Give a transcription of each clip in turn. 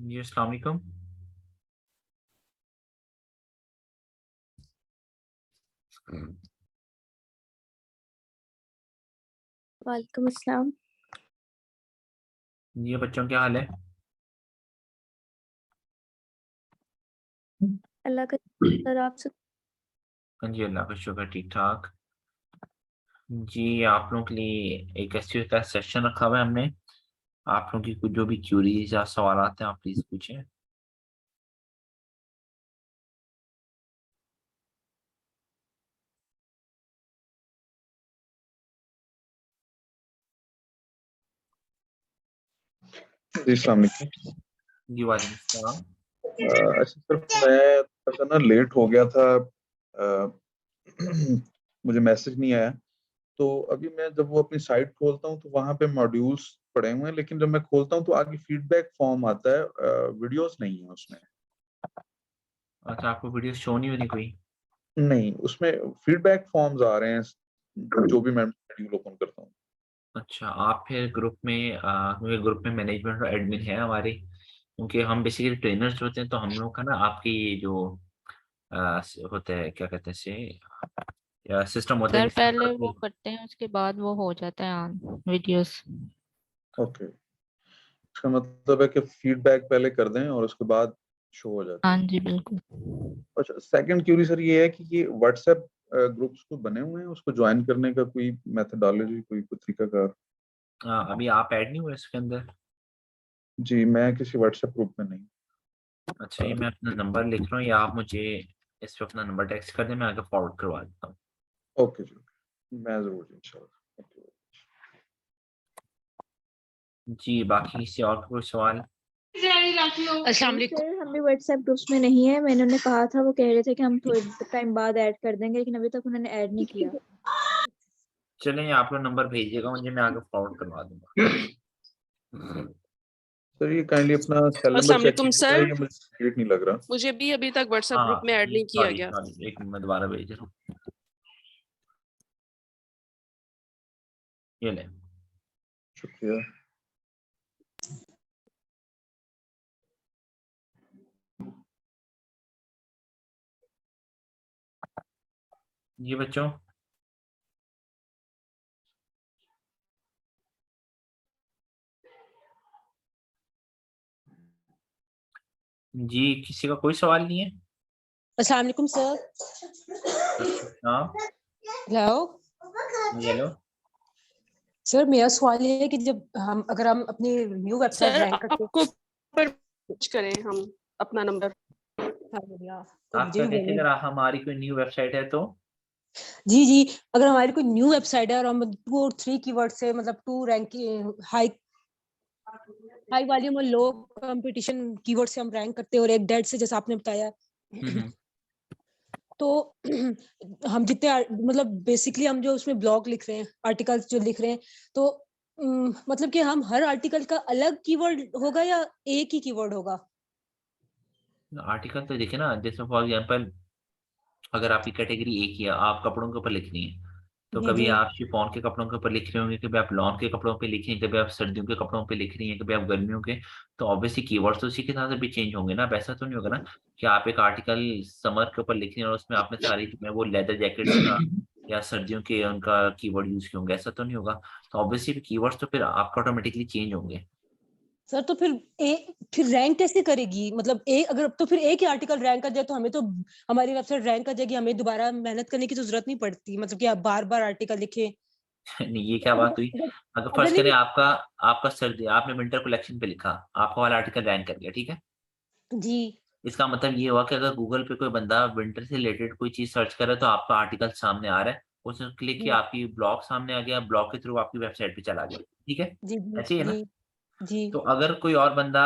जी अस्सलाम वालेकुम। वालेकुम अस्सलाम। जी बच्चों क्या हाल है? अल्लाह का शुक्र, आप सब। जी अल्लाह का शुक्र, ठीक ठाक। जी आप लोगों के लिए एक ऐसी का सेशन रखा हुआ है हमने। आप लोगों की कुछ जो भी क्यूरीज या सवाल हैं आप प्लीज पूछें। जी अस्सलाम वालेकुम। जी वालेकुम सलाम। अच्छा सर, मैं थोड़ा सा ना लेट हो गया था। अ, मुझे मैसेज नहीं आया। तो अभी मैं जब वो अपनी साइट खोलता हूँ तो वहाँ पे मॉड्यूल्स पड़े हुए हैं, लेकिन जब मैं खोलता हूँ तो आगे फीडबैक फॉर्म आता है, वीडियोस नहीं है उसमें। अच्छा आपको वीडियो शो नहीं हो रही कोई? नहीं, उसमें फीडबैक फॉर्म्स आ रहे हैं जो भी मैं मॉड्यूल ओपन करता हूँ। अच्छा आप फिर ग्रुप में क्योंकि ग्रुप में मैनेजमेंट और एडमिन है हमारे, क्योंकि हम बेसिकली ट्रेनर्स होते हैं तो हम लोग का ना आपकी ये जो होता है क्या कहते हैं से या सिस्टम होता है सर जिसमें पहले वो करके। करते हैं उसके बाद वो हो जाता है ऑन वीडियोस। ओके, इसका मतलब है कि फीडबैक पहले कर दें और उसके बाद शो हो जाता हाँ है। जी बिल्कुल। अच्छा, सेकंड क्यूरी सर ये है कि ये व्हाट्सएप ग्रुप्स को बने हुए हैं, उसको ज्वाइन करने का कोई मेथोडोलॉजी, कोई तरीकाकार? अभी आप ऐड नहीं हुए इसके अंदर? जी, मैं किसी व्हाट्सएप ग्रुप में नहीं। अच्छा ये मैं अपना नंबर लिख रहा हूँ या आप मुझे इस पे अपना नंबर टेक्स्ट कर दें, मैं आगे फॉरवर्ड करवा देता हूँ। ओके जी, मैं जरूर जी, इंशाल्लाह। ओके। जी बाकी किसी और का कोई सवाल? अस्सलाम वालेकुम। सर हम भी व्हाट्सएप ग्रुप्स में नहीं है। मैंने उन्हें कहा था, वो कह रहे थे कि हम थोड़े टाइम बाद ऐड कर देंगे, लेकिन अभी तक उन्होंने ऐड नहीं किया। चलें आप लोग नंबर भेजिएगा मुझे, मैं आगे फॉरवर्ड करवा दूंगा। सर ये काइंडली अपना सेल नंबर अस्सलाम चेक वालेकुम कीजिएगा, सर, ये मुझे क्लियर नहीं लग रहा। मुझे भी अभी तक व्हाट्सएप हाँ ग्रुप में ऐड नहीं किया सॉरी गया। सॉरी, एक मिनट मैं दोबारा भेज रहा हूँ। ये ले। शुक्रिया। जी बच्चों जी किसी का कोई सवाल नहीं है? अस्सलाम वालेकुम सर। हाँ हेलो हेलो। सर, मेरा सवाल ये है कि जब अगर हम अपनी न्यू वेबसाइट सर रैंक करते आपको पर कुछ करें हम अपना नंबर। हैं तो आप मुझे क्या भी कहते हैं बोलिए। अगर हमारी कोई न्यू वेबसाइट है तो? जी जी, अगर हमारी कोई न्यू वेबसाइट है और हम 2 और 3 कीवर्ड से, मतलब 2 रैंक हाई हाई वॉल्यूम और लो कंपटीशन कीवर्ड से हम रैंक करते हैं और एक डेड से, जैसा आपने बताया। हम्म। तो हम जितने मतलब बेसिकली हम जो उसमें ब्लॉग लिख रहे हैं, आर्टिकल्स जो लिख रहे हैं, तो मतलब कि हम हर आर्टिकल का अलग कीवर्ड होगा या एक ही कीवर्ड होगा? आर्टिकल तो देखिए ना, जैसे फॉर एग्जांपल अगर आपकी कैटेगरी एक ही है, आप कपड़ों के ऊपर लिख रही हैं, तो जी कभी जी आप शिफॉन के कपड़ों के ऊपर लिख रहे होंगे, कभी आप लॉन के कपड़ों पे लिख रही हैं, कभी आप सर्दियों के कपड़ों पे लिख रही हैं, कभी आप गर्मियों के। तो ऑब्वियसली कीवर्ड्स तो उसी के हिसाब से भी चेंज होंगे ना। अब ऐसा तो नहीं होगा ना कि आप एक आर्टिकल समर के ऊपर लिख रही हैं और उसमें आपने सारी जो है वो लेदर जैकेट्स का या सर्दियों के उनका कीवर्ड यूज किए होंगे, ऐसा तो नहीं होगा। तो ऑब्वियसली कीवर्ड्स तो फिर आपका ऑटोमेटिकली चेंज होंगे। सर, तो फिर रैंक कैसे करेगी? मतलब एक, अगर तो फिर एक ही आर्टिकल रैंक कर जाए तो हमें तो हमारी वेबसाइट रैंक कर जाएगी, हमें दोबारा मेहनत करने की तो जरूरत नहीं पड़ती, मतलब कि आप बार बार आर्टिकल लिखें। नहीं ये क्या बात हुई? अगर अगर फर्स्ट करें नहीं। आपका आपका सर्दी, आपने विंटर कलेक्शन पे लिखा, आपका वाला आर्टिकल रैंक कर गया, ठीक है। जी इसका मतलब ये हुआ कि अगर गूगल पे कोई बंदा विंटर से रिलेटेड कोई चीज सर्च कर रहा है तो आपका आर्टिकल सामने आ रहा है, उसने क्लिक किया, जी आपकी ब्लॉग सामने आ गया, ब्लॉग के थ्रू आपकी वेबसाइट पे चला गया, ठीक है। जी जी ऐसे ही है जी ना? जी तो अगर कोई और बंदा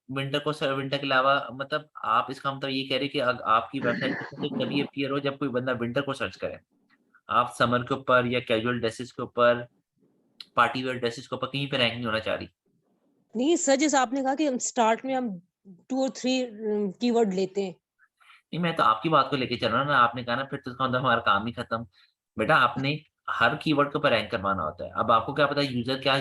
विंटर के अलावा, मतलब आप इसका मतलब ये कह रहे हैं कि आपकी वेबसाइट पे सिर्फ तभी अपीयर हो जब कोई बंदा विंटर को सर्च करे। आप समर के ऊपर या कैजुअल ड्रेसेस के ऊपर, पार्टी वेयर ड्रेसेस के ऊपर कहीं पे रैंक नहीं होना चाह रही। नहीं सर, जैसे आपने कहा कि हम स्टार्ट में हम 2 और 3 कीवर्ड लेते हैं। नहीं मैं तो आपकी बात को लेके चल रहा हूँ ना, आपने कहा ना फिर तो इसका मतलब हमारा काम ही खत्म। बेटा आपने हर कीवर्ड के ऊपर रैंक करवाना होता है। अब आपको क्या पता यूजर क्या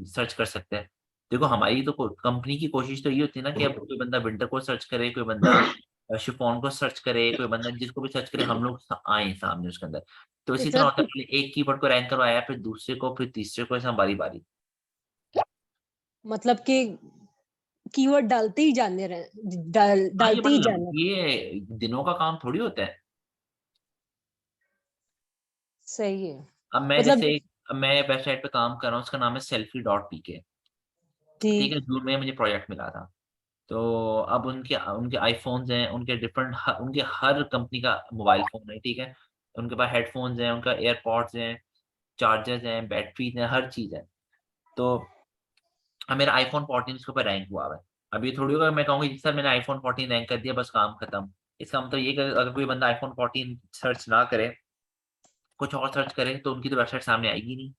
सर्च कर सकते हैं, देखो हमारी तो कंपनी की कोशिश तो ये होती है ना कि अब कोई बंदा विंटर को सर्च करे, कोई बंदा शिफॉन को सर्च करे, कोई बंदा जिसको भी सर्च करे, हम लोग आए सामने उसके अंदर। तो तो इसी तरह सर होता है, पहले एक कीवर्ड को रैंक करवाया, फिर दूसरे को, फिर तीसरे को, ऐसा बारी बारी। मतलब कि कीवर्ड डालते ही जाने रहे, हाँ, डालते ही जाना। ये दिनों का काम थोड़ी होता है। सही है। अब मैं मतलब जैसे अब मैं वेबसाइट पे काम कर रहा हूँ, उसका नाम है selfie.pk। जी ठीक है, जून में मुझे प्रोजेक्ट मिला था। तो अब उनके उनके आईफोन्स हैं, उनके डिफरेंट उनके हर कंपनी का मोबाइल फोन है, ठीक है। उनके पास हेडफोन्स हैं, उनका एयरपॉड्स हैं, चार्जर्स हैं, बैटरीज हैं, हर चीज है। तो अब मेरा आईफोन 14 उसके ऊपर रैंक हुआ है। अब ये थोड़ी होगा मैं कहूँगी जी सर मैंने आईफोन 14 रैंक कर दिया, बस काम खत्म। इसका मतलब ये कि अगर कोई बंदा आईफोन 14 सर्च ना करे, कुछ और सर्च करे, तो उनकी तो वेबसाइट सामने आएगी नहीं।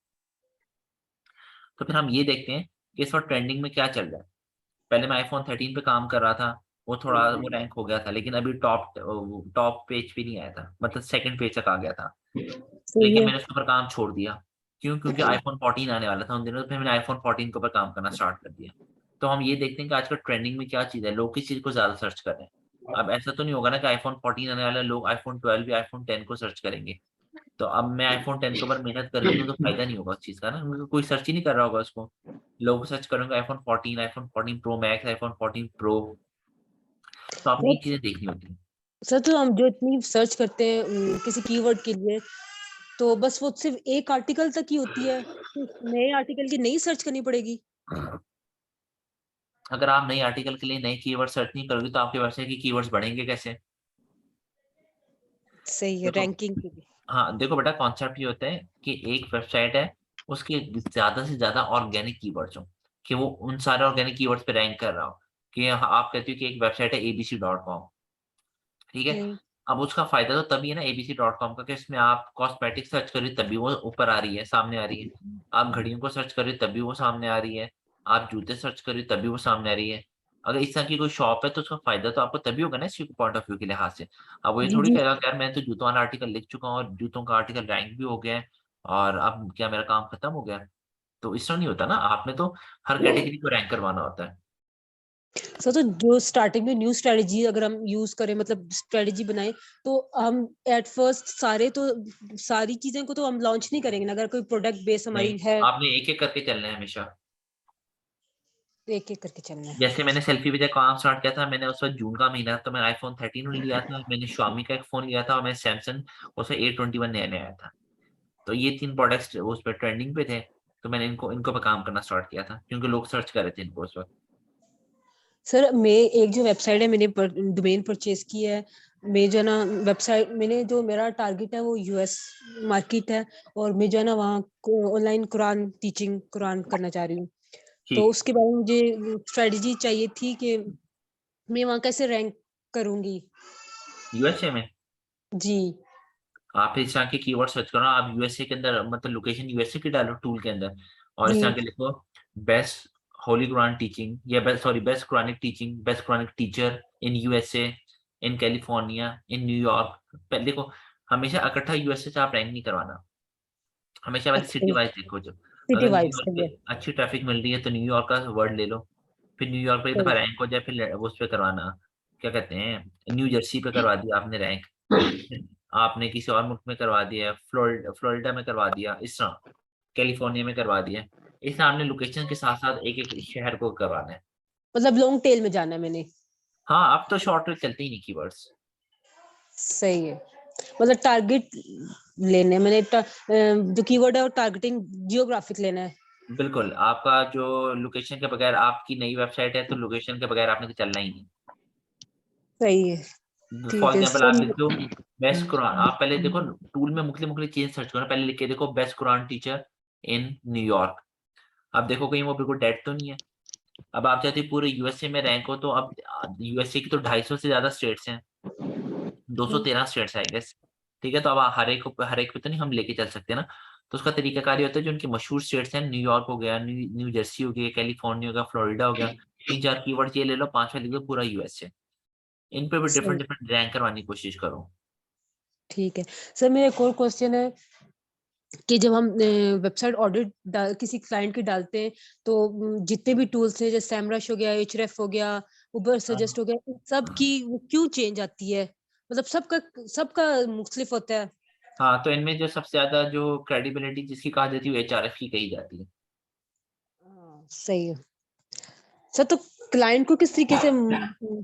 तो फिर हम ये देखते हैं कि इस वक्त ट्रेंडिंग में क्या चल रहा है। पहले मैं आईफोन 13 पे काम कर रहा था, वो थोड़ा वो रैंक हो गया था, लेकिन अभी टॉप पेज पे नहीं आया था, मतलब सेकंड पेज तक आ गया था। सही लेकिन है। मैंने उसके ऊपर काम छोड़ दिया। क्यों? क्योंकि आईफोन 14 आने वाला था उन दिनों, तो फिर मैंने आईफोन 14 के ऊपर काम करना स्टार्ट कर दिया। तो हम ये देखते हैं कि आजकल ट्रेंडिंग में क्या चीज़ है, लोग किस चीज़ को ज़्यादा सर्च कर रहे हैं। अब ऐसा तो नहीं होगा ना कि आईफोन 14 आने वाला है, लोग आईफोन 12 या आईफोन 10 को सर्च करेंगे। तो अब मैं आईफोन 10 के ऊपर मेहनत कर भी लूँ तो फायदा नहीं होगा उस चीज़ का ना, क्योंकि कोई सर्च ही नहीं कर रहा होगा उसको। लोग सर्च करेंगे iPhone 14, iPhone 14 pro max, iPhone 14 pro. तो आपने ये चीज़ें देखनी होती हैं। सर तो हम जो इतनी सर्च करते हैं किसी कीवर्ड के लिए, तो बस वो सिर्फ एक आर्टिकल तक ही होती है, नए आर्टिकल की नहीं सर्च करनी पड़ेगी? अगर आप नई आर्टिकल के लिए नए कीवर्ड सर्च नहीं करोगे तो आपके वेबसाइट के कीवर्ड्स बढ़ेंगे कैसे? सही है, देखो, रैंकिंग के लिए। हाँ देखो बेटा, कॉन्सेप्ट ये होता है कि एक वेबसाइट है, उसके ज्यादा से ज्यादा ऑर्गेनिक कीवर्ड्स हो, कि वो उन सारे ऑर्गेनिक कीवर्ड्स पे रैंक कर रहा हो। कि आप कहते हो कि एक वेबसाइट है abc.com, ठीक है। हम्म, अब उसका फायदा तो तभी है ना abc.com का, कि इसमें आप कॉस्मेटिक सर्च करिए तभी वो ऊपर आ रही है, सामने आ रही है। आप घड़ियों को सर्च करिए तभी वो सामने आ रही है। आप जूते सर्च करिए तभी वो सामने आ रही है। अगर इस तरह की कोई शॉप है तो उसका फायदा तो आपको तभी होगा ना, इसी पॉइंट ऑफ व्यू के लिहाज से। अब वो ये जी थोड़ी जी। कहेगा कि यार मैं तो जूतों वाला आर्टिकल लिख चुका हूँ और जूतों का आर्टिकल रैंक भी हो गया है, और अब क्या मेरा काम खत्म हो गया? तो इस तरह नहीं होता ना, आपने तो हर कैटेगरी को रैंक करवाना होता है। सर तो जो स्टार्टिंग में न्यू स्ट्रेटजी अगर हम यूज करें, मतलब स्ट्रेटजी बनाए, तो हम एट फर्स्ट सारी चीजें को तो हम लॉन्च नहीं करेंगे ना, अगर कोई प्रोडक्ट बेस नहीं, हमारी है। आपने एक एक करके चलना है हमेशा। एक एक करके चलना है। जैसे मैंने सेल्फी पे जब काम स्टार्ट किया था, मैंने उस वक्त जून का महीना था, तो मैंने आईफोन 13 लिया था, मैंने Xiaomi का एक फोन लिया था, और मैंने सैमसंग उसमें A21 नया नया आया था। तो ये 3 प्रोडक्ट्स उस पर ट्रेंडिंग पे थे। तो मैंने इनको इनको पे काम करना स्टार्ट किया था, क्योंकि लोग सर्च कर रहे थे इनको उस वक्त। सर मैं एक जो वेबसाइट है मैंने डोमेन परचेज की है। मैं जो है ना वेबसाइट, मैंने जो मेरा टारगेट है वो यूएस मार्केट है, और मैं जो है ना वहाँ ऑनलाइन कुरान टीचिंग कुरान करना चाह रही हूँ। तो ठीक। उसके बारे में मुझे स्ट्रेटजी चाहिए थी कि मैं वहाँ कैसे रैंक करूंगी। यूएसए में जी आप इस तरह के कीवर्ड सर्च करो, आप यूएसए के अंदर, मतलब लोकेशन यूएसए की डालो टूल के अंदर, और इस तरह जी। के लिखो बेस्ट होली कुरान टीचिंग, या best Quranic teaching, best Quranic teacher in USA, in California, in New York. पहले देखो, हमेशा इकट्ठा यूएसए से आप रैंक नहीं करवाना, हमेशा वाली सिटी अच्छा, वाइज देखो। जो सिटी अगर वाइज न्यूयॉर्क सही पे है। अच्छी ट्रैफिक मिल रही है तो न्यूयॉर्क का वर्ड ले लो। फिर न्यूयॉर्क पे एक दफा सही। रैंक हो जाए, फिर वो उस पे करवाना, क्या कहते हैं, न्यू जर्सी पे करवा दिया आपने रैंक, आपने किसी और मुल्क में करवा दिया, फ्लोरिडा में करवा दिया, इस तरह कैलिफोर्निया में करवा दिया। इस तरह आपने लोकेशन के साथ साथ एक एक शहर को करवाना है। मतलब लॉन्ग टेल में जाना है मैंने। हाँ, अब तो शॉर्ट ट्रिक चलते ही नहीं कीवर्ड्स। सही है। मतलब टारगेट लेने मैंने जो कीवर्ड है वो टारगेटिंग जियोग्राफिक लेना है। बिल्कुल, आपका जो लोकेशन के बगैर, आपकी नई वेबसाइट है तो लोकेशन के बगैर आपने तो चलना ही नहीं। सही है। फॉर ठीक है एग्जाम्पल आप लिख सर। दो बेस्ट कुरान, आप पहले देखो टूल में मुख्तलिफ मुख्तलिफ चीजें सर्च करो, पहले लिख के देखो best Quran teacher in New York. आप देखो कहीं वो बिल्कुल डेड तो नहीं है। अब आप चाहते हो पूरे यूएसए में रैंक हो, तो अब यूएसए की तो 250 से ज्यादा स्टेट्स हैं, 213 स्टेट्स है आई गेस। ठीक है, तो अब हर एक पे तो नहीं हम लेके चल सकते ना। तो उसका तरीकाकार ये होता है, जो उनके मशहूर स्टेट्स हैं, न्यूयॉर्क हो गया, न्यू जर्सी हो गया, कैलिफोर्निया हो गया, फ्लोरिडा हो गया, 3 4 कीवर्ड ये ले लो, 5वां लिख दो पूरा यूएसए। इन पे भी सही। डिफरेंट डिफरेंट रैंक करवाने की कोशिश करो। ठीक है सर, मेरा एक और क्वेश्चन है कि जब हम वेबसाइट ऑडिट किसी क्लाइंट की डालते हैं तो जितने भी टूल्स हैं जैसे सैमरश हो गया, एचरेफ हो गया, उबर सजेस्ट हो गया, इन सब की वो क्यों चेंज आती है? मतलब सबका मुख्तलिफ होता है। हाँ, तो इनमें जो सबसे ज्यादा जो क्रेडिबिलिटी जिसकी कहा जाती है वो एचआरएफ की कही जाती है। सही है सर। तो क्लाइंट को किस तरीके से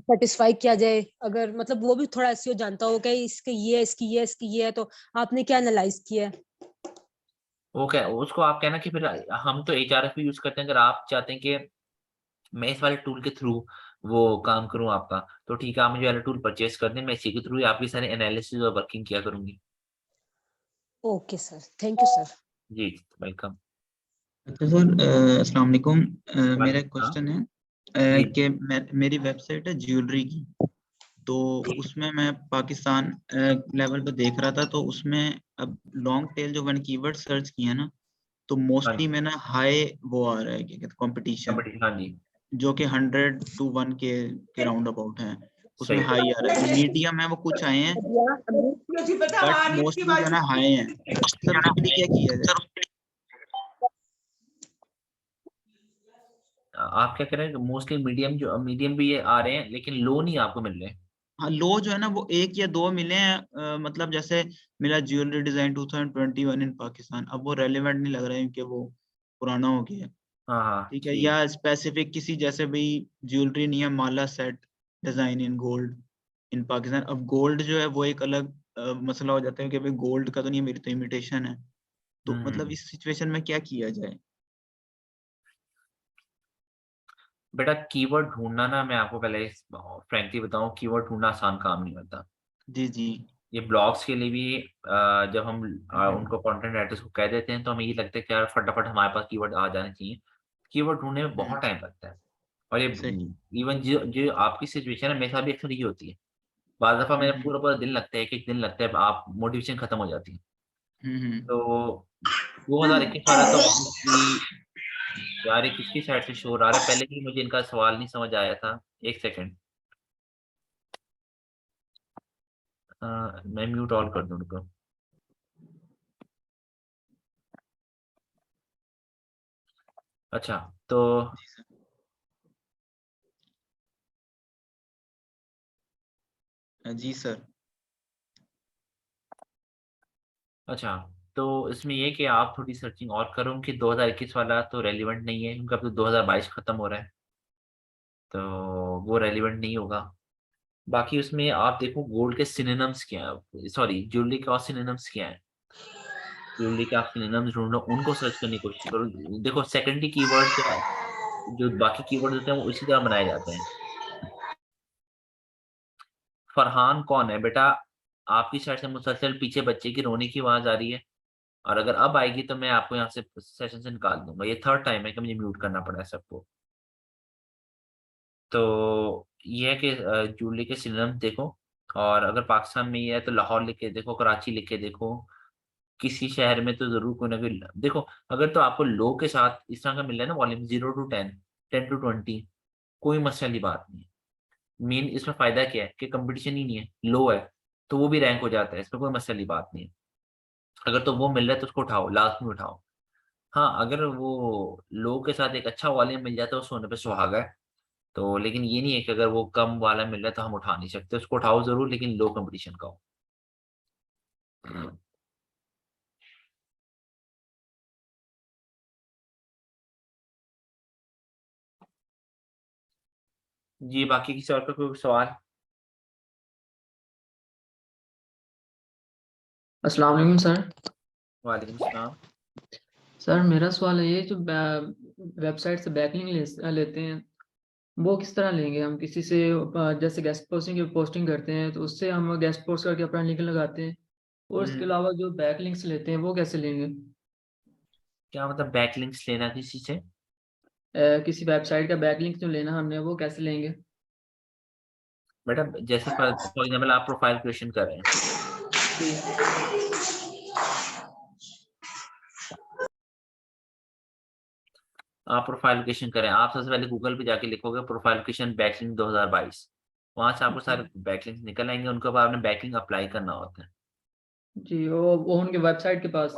सेटिस्फाई किया जाए, अगर मतलब वो भी थोड़ा एसईओ जानता हो कि इसके ये है, इसकी ये है, इसकी ये है, तो आपने क्या एनालाइज किया है? वो क्या, उसको आप कहना कि फिर हम तो एचआरएफ यूज करते हैं, अगर आप चाहते हैं कि मैं इस वाले टूल के थ्रू वो काम करूं आपका, तो ठीक है, आप मुझे वाला टूल परचेस कर दें, मैं इसी के थ्रू ही आपकी सारे एनालिसिस और वर्किंग किया करूंगी। Okay sir, thank you sir. जी, वेलकम। अच्छा सर, अस्सलाम वालेकुम। मेरा वालेकुम क्वेश्चन है जी। कि मेरी वेबसाइट है ज्वेलरी की, तो उसमें मैं पाकिस्तान लेवल पे देख रहा था, तो उसमें अब लॉन्ग टेल जो वन कीवर्ड सर्च किया ना, तो हाँ मोस्टली जी, में ना हाई वो आ रहा है, क्या कहते हैं, कंपटीशन, हाँ जी, जो कि 100 to 1 के राउंड अबाउट है, उसमें सही। हाई आ रहा है। मीडियम है वो कुछ आए हैं, बट मोस्टली जो है ना हाई है। सर उसके लिए क्या किया जाए? आप क्या कह रहे हैं, मोस्टली मीडियम, जो मीडियम भी ये आ रहे हैं लेकिन लो नहीं आपको मिल रहे। हाँ, लो जो है ना वो 1 या 2 मिले हैं। मतलब जैसे मिला ज्वेलरी डिजाइन 2021 इन पाकिस्तान, अब वो रेलेवेंट नहीं लग रहा है क्योंकि वो पुराना हो गया है। हाँ हाँ, ठीक है, ठीक। या स्पेसिफिक किसी जैसे भाई ज्वेलरी नहीं है, माला set design in gold in Pakistan. अब गोल्ड जो है वो एक अलग मसला हो जाता है कि भाई गोल्ड का तो नहीं, मेरी तो इमिटेशन है। तो मतलब इस सिचुएशन में क्या किया जाए? बेटा, कीवर्ड ढूंढना ना, मैं आपको पहले फ्रैंकली बताऊं, कीवर्ड ढूंढना आसान काम नहीं होता। जी जी। ये ब्लॉग्स के लिए भी जब हम उनको कंटेंट राइटर्स को कह देते हैं तो हमें ये लगता है कि यार फटाफट हमारे पास कीवर्ड आ जाने चाहिए। कीवर्ड ढूंढने में बहुत टाइम लगता है। और ये सही। इवन जो जो आपकी सिचुएशन है, मेरे साथ भी अक्सर ये होती है। बाद दफा मेरा पूरा पूरा दिन लगता है, एक एक दिन लगता है, आप मोटिवेशन खत्म हो जाती है। हम्म। तो 2021 वाला तो ऑब्वियसली, यार ये किसकी साइड से शोर आ रहा है, पहले भी मुझे इनका सवाल नहीं समझ आया था। एक सेकंड, मैं म्यूट ऑल कर दूं उनको। अच्छा, तो जी सर। अच्छा, तो इसमें ये कि आप थोड़ी सर्चिंग और करो कि 2021 वाला तो रेलिवेंट नहीं है, क्योंकि अब तो 2022 खत्म हो रहा है, तो वो रेलिवेंट नहीं होगा। बाकी उसमें आप देखो गोल्ड के सिनोनिम्स क्या है, सॉरी ज्वेलरी के और सिनोनिम्स क्या है। ज्वेलरी के आप सिनोनिम्स ढूंढो, उनको सर्च करने की कोशिश करो। देखो सेकेंडरी कीवर्ड जो बाकी कीवर्ड होते हैं वो इसी तरह बनाए जाते हैं। फरहान कौन है बेटा? आपकी साइड से मुसलसल पीछे बच्चे की रोने की आवाज आ रही है, और अगर अब आएगी तो मैं आपको यहाँ से सेशन से निकाल दूंगा। ये थर्ड टाइम है कि मुझे म्यूट करना पड़ा है सबको। तो ये है कि जूलरी के सिनोनिम्स देखो, और अगर पाकिस्तान में ये है तो लाहौर लिख के देखो, कराची लिख के देखो, किसी शहर में तो जरूर कोई ना कोई देखो। अगर तो आपको लो के साथ इस तरह का मिल रहा है ना, वॉल्यूम 0 to 10, 10 to 20, कोई मसले वाली बात नहीं है। मेन इसमें फायदा क्या है कि कंपटीशन ही नहीं है, लो है, तो वो भी रैंक हो जाता है, इसमें कोई मसले वाली बात नहीं है। अगर तो वो मिल रहा है तो उसको उठाओ, लास्ट में उठाओ। हाँ, अगर वो लो के साथ एक अच्छा वॉल्यूम मिल जाता है, वो सोने पे सुहागा है। तो लेकिन ये नहीं है कि अगर वो कम वाला मिल रहा है तो हम उठा नहीं सकते, उसको उठाओ जरूर, लेकिन लो कंपटीशन का हो। जी, बाकी किसी और का कोई सवाल? अस्सलाम वालेकुम सर। वालेकुम सलाम। सर मेरा सवाल है, ये जो वेबसाइट से बैकलिंक लेते हैं, वो किस तरह लेंगे हम? किसी से जैसे गेस्ट पोस्टिंग की पोस्टिंग करते हैं तो उससे हम गेस्ट पोस्ट करके अपना लिंक लगाते हैं, और इसके हम्म, अलावा जो बैकलिंक्स लेते हैं वो कैसे लेंगे? क्या मतलब बैकलिंक्स लेना किसी से? किसी वेबसाइट का बैकलिंक जो लेना हमने वो कैसे लेंगे? बेटा, जैसे फॉर एग्जाम्पल आप प्रोफाइल क्रिएशन कर रहे हैं, जी। आप प्रोफाइल क्रिएशन करें, आप सबसे पहले गूगल पे जाके लिखोगे प्रोफाइल क्रिएशन बैकलिंक 2022, वहां से आपको सारे बैकलिंक्स निकल आएंगे, उनके बाद आपने बैकलिंक अप्लाई करना होता है। जी, वो उनके वेबसाइट के पास।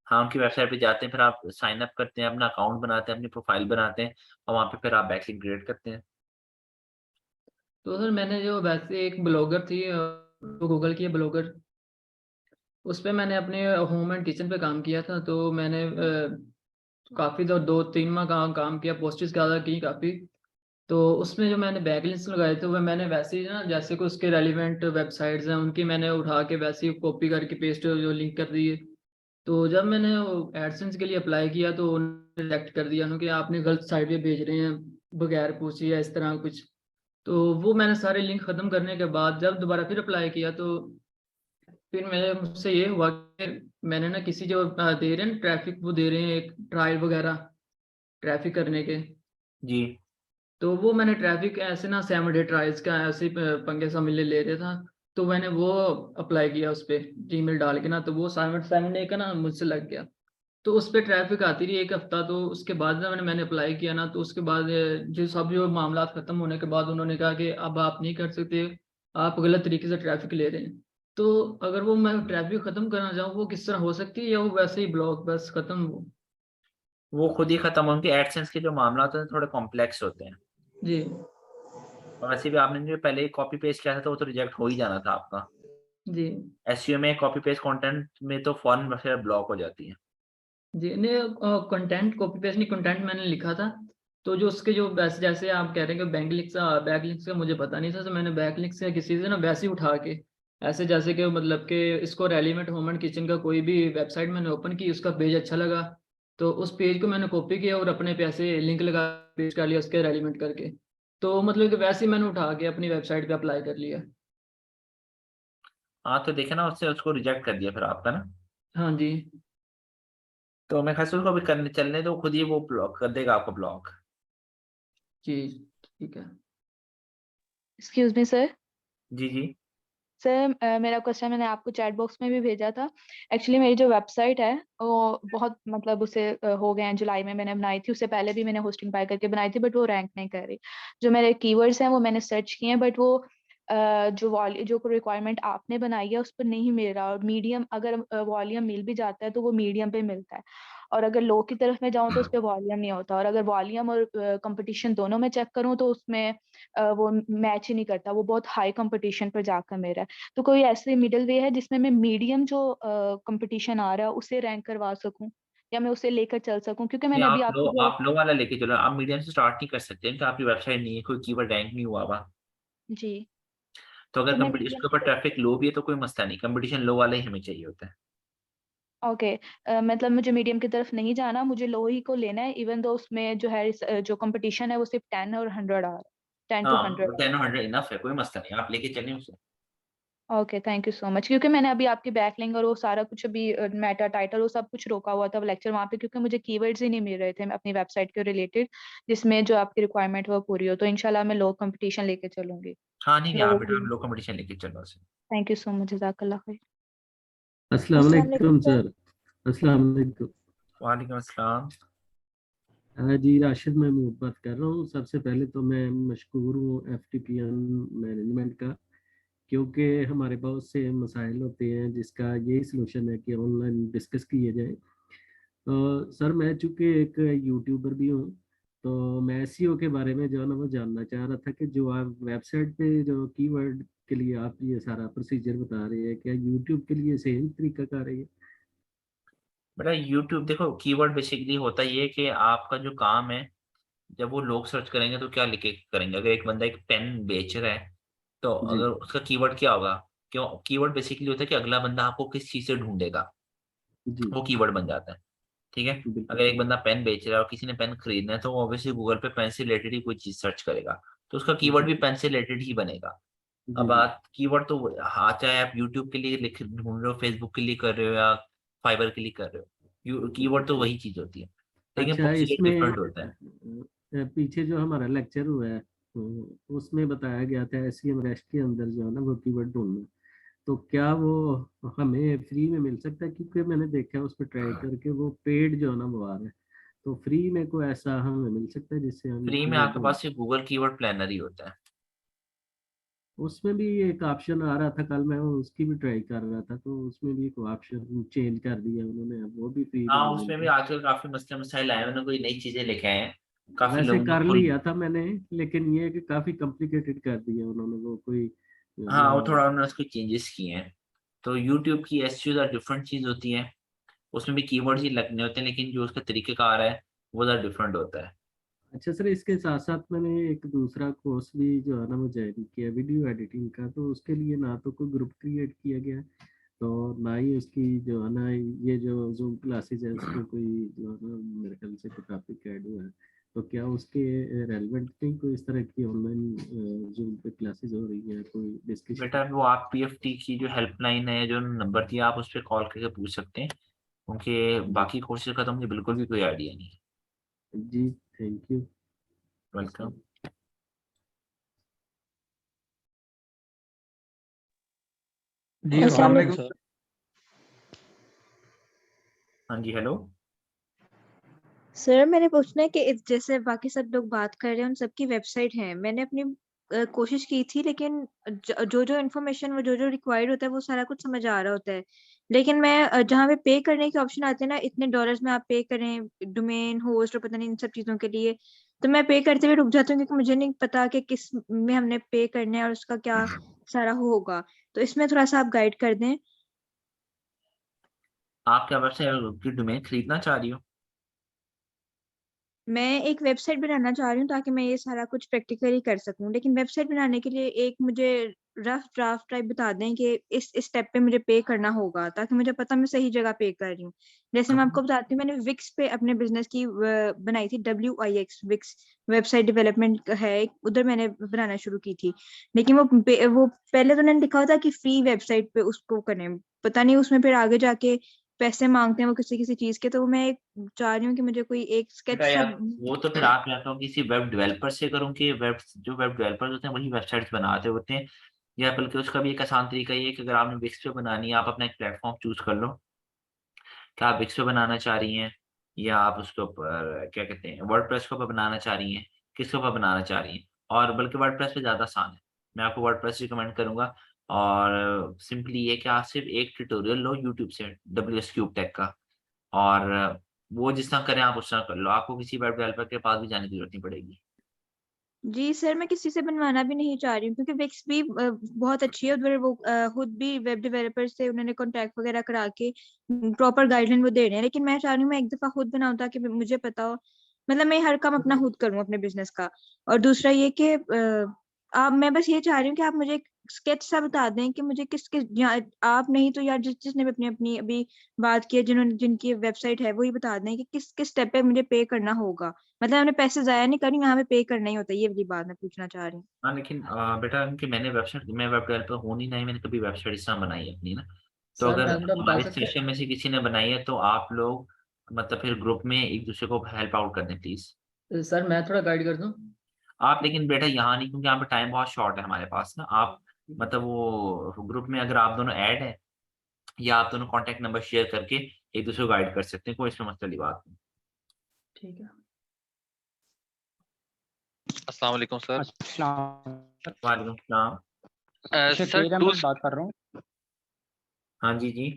हाँ, उनकी वेबसाइट पे जाते हैं, फिर आप साइन अप करते हैं, अपना अकाउंट बनाते हैं, अपनी प्रोफाइल बनाते हैं और वहाँ पे फिर आप बैकलिंक क्रिएट करते हैं। तो सर मैंने जो वैसे एक ब्लॉगर थी जो गूगल की ब्लॉगर, उस पे मैंने अपने होम एंड किचन पे काम किया था। तो मैंने काफ़ी 2-3 माह काम किया, पोस्टेज ज़्यादा की काफ़ी। तो उसमें जो मैंने बैकलिंक्स लगाए थे वो मैंने वैसे ही ना, जैसे कि उसके रेलिवेंट वेबसाइट्स हैं उनकी मैंने उठा के वैसे ही कॉपी करके पेस्ट जो लिंक कर दिए। तो जब मैंने एडसेंस के लिए अप्लाई किया तो उन्होंने रिजेक्ट कर दिया उन्होंने कि आपने गलत साइट पे भेज रहे हैं बगैर पूछे या इस तरह कुछ। तो वो मैंने सारे लिंक ख़त्म करने के बाद जब दोबारा फिर अप्लाई किया तो फिर मेरे मुझसे ये हुआ कि मैंने ना किसी जो दे रहे हैं ट्रैफिक, वो दे रहे हैं एक ट्रायल वगैरह ट्रैफिक करने के। जी। तो वो मैंने ट्रैफिक ऐसे ना 7 डे ट्रायल्स का ऐसे ही पंगे मिले ले रहा था। तो मैंने वो अप्लाई किया उस पे जीमेल डाल के ना, तो वो 7 डे का ना मुझसे लग गया। तो उस पे ट्रैफिक आती रही 1 हफ्ता। तो उसके बाद जब मैंने अप्लाई किया ना, तो उसके बाद जो मामला खत्म होने के बाद उन्होंने कहा कि अब आप नहीं कर सकते, आप गलत तरीके से ट्रैफिक ले रहे हैं। तो अगर वो मैं ट्रैफिक खत्म करना चाहूँ वो किस तरह हो सकती है, या वो वैसे ही ब्लॉक बस खत्म हो? वो खुद ही खत्म, उनके एडसेंस के जो मामला होते हैं थोड़े कॉम्प्लेक्स होते हैं। जी। और वैसे भी आपने जो पहले कॉपी पेस्ट किया था तो वो तो रिजेक्ट हो ही जाना था आपका। जी। एसईओ में कॉपी पेस्ट कंटेंट में तो फौरन फिर ब्लॉक हो जाती है। जी नहीं, कंटेंट कॉपी पेस्ट नहीं, कंटेंट मैंने लिखा था। तो जो उसके जो वैसे जैसे आप कह रहे हैं कि बैकलिंक्स का मुझे पता नहीं था, तो मैंने बैकलिंक्स का किसी से ना वैसे ही उठा के ऐसे जैसे कि मतलब कि इसको रेलिवेंट होम एंड किचन का कोई भी वेबसाइट मैंने ओपन की, उसका पेज अच्छा लगा तो उस पेज को मैंने कॉपी किया और अपने पैसे लिंक लगा पेज कर लिया उसके रेलिवेंट करके। तो मतलब कि वैसे ही मैंने उठा के अपनी वेबसाइट पे अप्लाई कर लिया। हाँ, तो देखे ना, उससे उसको रिजेक्ट कर दिया फिर आपका ना। हाँ जी। तो मैं खास उसको भी करने चलने दो, खुद ही वो ब्लॉक कर देगा आपको ब्लॉक। जी ठीक है। Excuse me sir. जी जी। सर मेरा क्वेश्चन मैंने आपको चैट बॉक्स में भी भेजा था। एक्चुअली मेरी जो वेबसाइट है वो बहुत मतलब उसे हो गए हैं, जुलाई में मैंने बनाई थी, उससे पहले भी मैंने होस्टिंग बाय करके बनाई थी, बट वो रैंक नहीं कर रही। जो मेरे कीवर्ड्स हैं वो मैंने सर्च किए हैं, बट वो जो रिक्वायरमेंट आपने बनाई है उस पर नहीं मिल रहा। और मीडियम अगर वॉल्यूम मिल भी जाता है तो वो मीडियम पे मिलता है, और अगर लो की तरफ मैं जाऊँ तो उस पर वॉल्यूम नहीं होता, और अगर वॉल्यूम और कंपटीशन दोनों में चेक करूँ तो उसमें वो मैच ही नहीं करता, वो बहुत हाई कंपटीशन पर जाकर मेरा है। तो कोई ऐसे मिडिल वे है जिसमें मैं मीडियम जो कंपटीशन आ रहा है उसे रैंक करवा सकूं, या मैं उसे लेकर चल सकूं? क्योंकि नहीं, मैंने अभी आपकी जो आप लो वाला लेके चलो, आप मीडियम से स्टार्ट नहीं कर सकते क्योंकि आपकी वेबसाइट नहीं है, कोई कीवर्ड रैंक नहीं हुआ हुआ। जी, तो अगर तो मैं इसके ऊपर ट्रैफिक लो भी है तो कोई मसला नहीं, कंपटीशन लो वाला ही हमें चाहिए होता है। ओके, मतलब मुझे मीडियम की तरफ नहीं जाना, मुझे लो ही को लेना है, इवन दो उसमें जो है जो कंपटीशन है वो सिर्फ 10 और 100 आ रहा है, 10 to हाँ, 100। 10 इनफ है, कोई मसला नहीं, आप लेके चलें उसे। Okay, thank you so much. क्योंकि मैंने अभी आपकी बैकलिंक और वो सारा कुछ अभी मेटा टाइटल वो सब कुछ रोका हुआ था लेक्चर वहाँ पे, क्योंकि मुझे कीवर्ड्स ही नहीं मिल रहे थे अपनी वेबसाइट के रिलेटेड जिसमें जो आपकी रिक्वायरमेंट वो पूरी हो। तो इंशाल्लाह मैं लो कंपटीशन लेके चलूंगी। हाँ, नहीं नहीं, लो आप बेटा लो कंपटीशन लेके चलो उसे। थैंक यू सो मच, जज़ाकल्लाह खैर। अस्सलाम वालेकुम सर। अस्सलाम वालेकुम। वालेकुम अस्सलाम। हाँ जी, राशिद महमूद बात कर रहा हूँ। सबसे पहले तो मैं मशकूर हूँ FTPN मैनेजमेंट का, क्योंकि हमारे बहुत से मसाइल होते हैं जिसका यही सलूशन है कि ऑनलाइन डिस्कस किए जाए। तो सर मैं चूँकि एक यूट्यूबर भी हूँ, तो मैं SEO के बारे में जो है ना वो जानना चाह रहा था कि जो आप वेबसाइट पे जो कीवर्ड के लिए आप ये सारा प्रोसीजर बता रहे हैं, क्या यूट्यूब के लिए सेम तरीका कार है? बेटा यूट्यूब देखो, कीवर्ड बेसिकली होता ये है कि आपका जो काम है, जब वो लोग सर्च करेंगे तो क्या लिखे करेंगे। अगर एक बंदा एक पेन बेच रहा है तो जी अगर उसका कीवर्ड क्या होगा, क्यों कीवर्ड बेसिकली होता है कि अगला बंदा आपको किस चीज से ढूंढेगा, जी वो कीवर्ड बन जाता है। ठीक है। बिल्कुल अगर एक सही। बंदा पेन बेच रहा है और किसी ने पेन खरीदना है तो वो ऑब्वियसली गूगल पे पेन से रिलेटेड ही कोई चीज सर्च करेगा, तो उसका कीवर्ड जी भी पेन से रिलेटेड ही बनेगा। अब जी जी। बात कीवर्ड तो हाँ, चाहे आप यूट्यूब के लिए लिख ढूंढ रहे हो, फेसबुक के लिए कर रहे हो या फाइबर के लिए कर रहे हो, कीवर्ड तो वही चीज होती है, लेकिन अच्छा, प्रोसीजर इसमें डिफरेंट होता है। पीछे जो हमारा लेक्चर हुआ है तो उसमें बताया गया था SEM रेस्ट के अंदर जो है ना वो कीवर्ड ढूंढना, तो क्या वो हमें फ्री में मिल सकता है? क्योंकि मैंने देखा है उस पर ट्राई करके वो पेड जो है ना वो आ रहा है, तो फ्री में कोई ऐसा हमें मिल सकता है जिससे हम फ्री में कीवर्ड आपके ढूंढ? पास सिर्फ गूगल कीवर्ड प्लानर ही होता है। उसमें भी एक ऑप्शन आ रहा था, कल मैं उसकी भी ट्राई कर रहा था, तो उसमें भी एक ऑप्शन चेंज कर दिया उन्होंने, अब वो भी फ्री हाँ, में उसमें भी मिलता है। आजकल काफी मसले मसाइल आए हैं, उन्होंने कोई नई चीजें लेके आए हैं, काफी वैसे लोगों कर को खुल। लिया था मैंने, लेकिन ये है कि काफी कॉम्प्लिकेटेड कर दिया उन्होंने, वो कोई हाँ, वो ना। थोड़ा उन्होंने उसको चेंजेस किए हैं। तो यूट्यूब की एसईओ ज़रा डिफरेंट चीज होती है, उसमें भी कीवर्ड्स ही लगने होते हैं, लेकिन जो उसका तरीक़ेकार है वो ज़रा डिफरेंट होता है। अच्छा सर, इसके साथ साथ मैंने एक दूसरा कोर्स भी जो है ना वो ज्वाइन किया, वीडियो एडिटिंग का। तो उसके लिए ना तो कोई ग्रुप क्रिएट किया गया, तो ना ही उसकी जो है ना ये जो जूम क्लासेस है उसमें कोई जो है ना मेरे ख्याल से कोई टॉपिक ऐड हुआ है। तो क्या उसके रेलेवेंट नहीं कोई इस तरह की ऑनलाइन जूम पे क्लासेस हो रही है, कोई डिस्कशन? बेटा वो आप पीएफटी की जो हेल्पलाइन है, जो नंबर दिया, आप उस पर कॉल करके पूछ सकते हैं, क्योंकि बाकी कोर्सेज का तो मुझे बिल्कुल भी कोई आइडिया नहीं है। जी, थैंक यू। वेलकम। जी अस्सलाम वालेकुम सर। हाँ जी, हेलो। सर मैंने पूछना है कि जैसे बाकी सब लोग बात कर रहे हैं उन सबकी वेबसाइट है, मैंने अपनी कोशिश की थी, लेकिन जो जो इन्फॉर्मेशन वो जो जो रिक्वायर्ड होता है वो सारा कुछ समझ आ रहा होता है, लेकिन मैं जहाँ पे पे करने के ऑप्शन आते हैं ना, इतने डॉलर्स में आप पे करें डोमेन होस्ट और पता नहीं इन सब चीजों के लिए, तो मैं पे करते हुए रुक जाती हूँ, क्योंकि मुझे नहीं पता कि किस में हमने पे करना है और उसका क्या सारा होगा। तो इसमें थोड़ा सा आप गाइड कर दें। आप क्या वेबसाइट की डोमेन खरीदना चाह रही हो? मैं एक वेबसाइट बनाना चाह रही हूँ ताकि मैं ये सारा कुछ प्रैक्टिकली कर सकूँ, लेकिन वेबसाइट बनाने के लिए एक मुझे रफ ड्राफ्ट टाइप बता दें कि इस स्टेप पे मुझे पे करना होगा, ताकि मुझे पता मैं सही जगह पे कर रही हूँ। जैसे मैं आपको बताती हूँ, मैंने विक्स पे अपने बिजनेस की बनाई थी, WIX विक्स वेबसाइट डेवलपमेंट है एक, उधर मैंने बनाना शुरू की थी, लेकिन वो पहले तो उन्होंने लिखा हुआ था कि फ्री वेबसाइट पे उसको करें, पता नहीं उसमें फिर आगे जाके पैसे मांगते हैं वो किसी किसी चीज के, तो मैं चाह रही हूँ कि मुझे कोई एक स्केच बेटा सा। यार, वो तो फिर आप या तो किसी वेब डेवलपर से करूँ, कि जो वेब डेवलपर्स होते हैं वही वेबसाइट्स बनाते होते हैं, या बल्कि उसका भी एक आसान तरीका ये है कि अगर आपने विक्स पे बनानी है, आप अपना एक प्लेटफॉर्म चूज कर लो, क्या आप विक्स पे बनाना चाह रही हैं, या आप उसके ऊपर क्या कहते हैं वर्डप्रेस के ऊपर बनाना चाह रही हैं, किसके ऊपर बनाना चाह रही हैं। और बल्कि वर्डप्रेस पे ज़्यादा आसान है, मैं आपको वर्डप्रेस रिकमेंड करूंगा। और सिंपली ये कि आप सिर्फ एक ट्यूटोरियल लो यूट्यूब से, WS क्यूब टेक का, और वो जिस तरह करें आप उस तरह कर लो, आपको किसी वेब डेवलपर के पास भी जाने की जरूरत नहीं पड़ेगी। जी सर, मैं किसी से बनवाना भी नहीं चाह रही हूँ, क्योंकि विक्स भी बहुत अच्छी है, उधर वो खुद भी वेब डेवलपर से उन्होंने कॉन्टैक्ट वगैरह करा के प्रॉपर गाइडलाइन वो दे रहे हैं, लेकिन मैं चाह रही हूँ मैं एक दफा खुद बनाऊँ ताकि मुझे पता हो, मतलब मैं हर काम अपना खुद करूँ अपने बिजनेस का। और दूसरा ये कि आप मैं बस ये चाह रही हूँ कि आप मुझे एक स्केच सा बता दें कि मुझे किस किस आप नहीं तो यार जिसने भी अपनी अपनी अभी बात की है, जिन्होंने जिनकी वेबसाइट है, वो ही बता दें कि किस किस स्टेप पे मुझे पे करना होगा, मतलब हमने पैसे जाया नहीं करनी, यहाँ पे पे करना ही होता है, ये वाली बात मैं पूछना चाह रही हूँ। हाँ, लेकिन बेटा, क्योंकि मैं वेब डेवलपर हूँ नहीं, ना ही मैंने कभी वेबसाइट इस तरह बनाई है अपनी ना। तो सर अगर मैं थोड़ा बता हमारे सकता सेशन में से किसी ने बनाई है, तो आप लोग मतलब फिर ग्रुप में एक दूसरे को हेल्प आउट कर दें प्लीज। सर मैं थोड़ा गाइड कर दूं। आप लेकिन बेटा यहाँ नहीं, क्योंकि यहाँ पे टाइम बहुत शॉर्ट है हमारे पास ना। आप मतलब वो ग्रुप में अगर आप दोनों ऐड है, या आप दोनों कॉन्टेक्ट नंबर शेयर करके एक दूसरे को गाइड कर सकते हैं, कोई इसमें मसले वाली बात नहीं। ठीक है। अस्सलाम वालेकुम सर। वालेकुम सलाम। Sir Shakeel Ahmed tools. बात कर रहा हूँ। हाँ जी जी।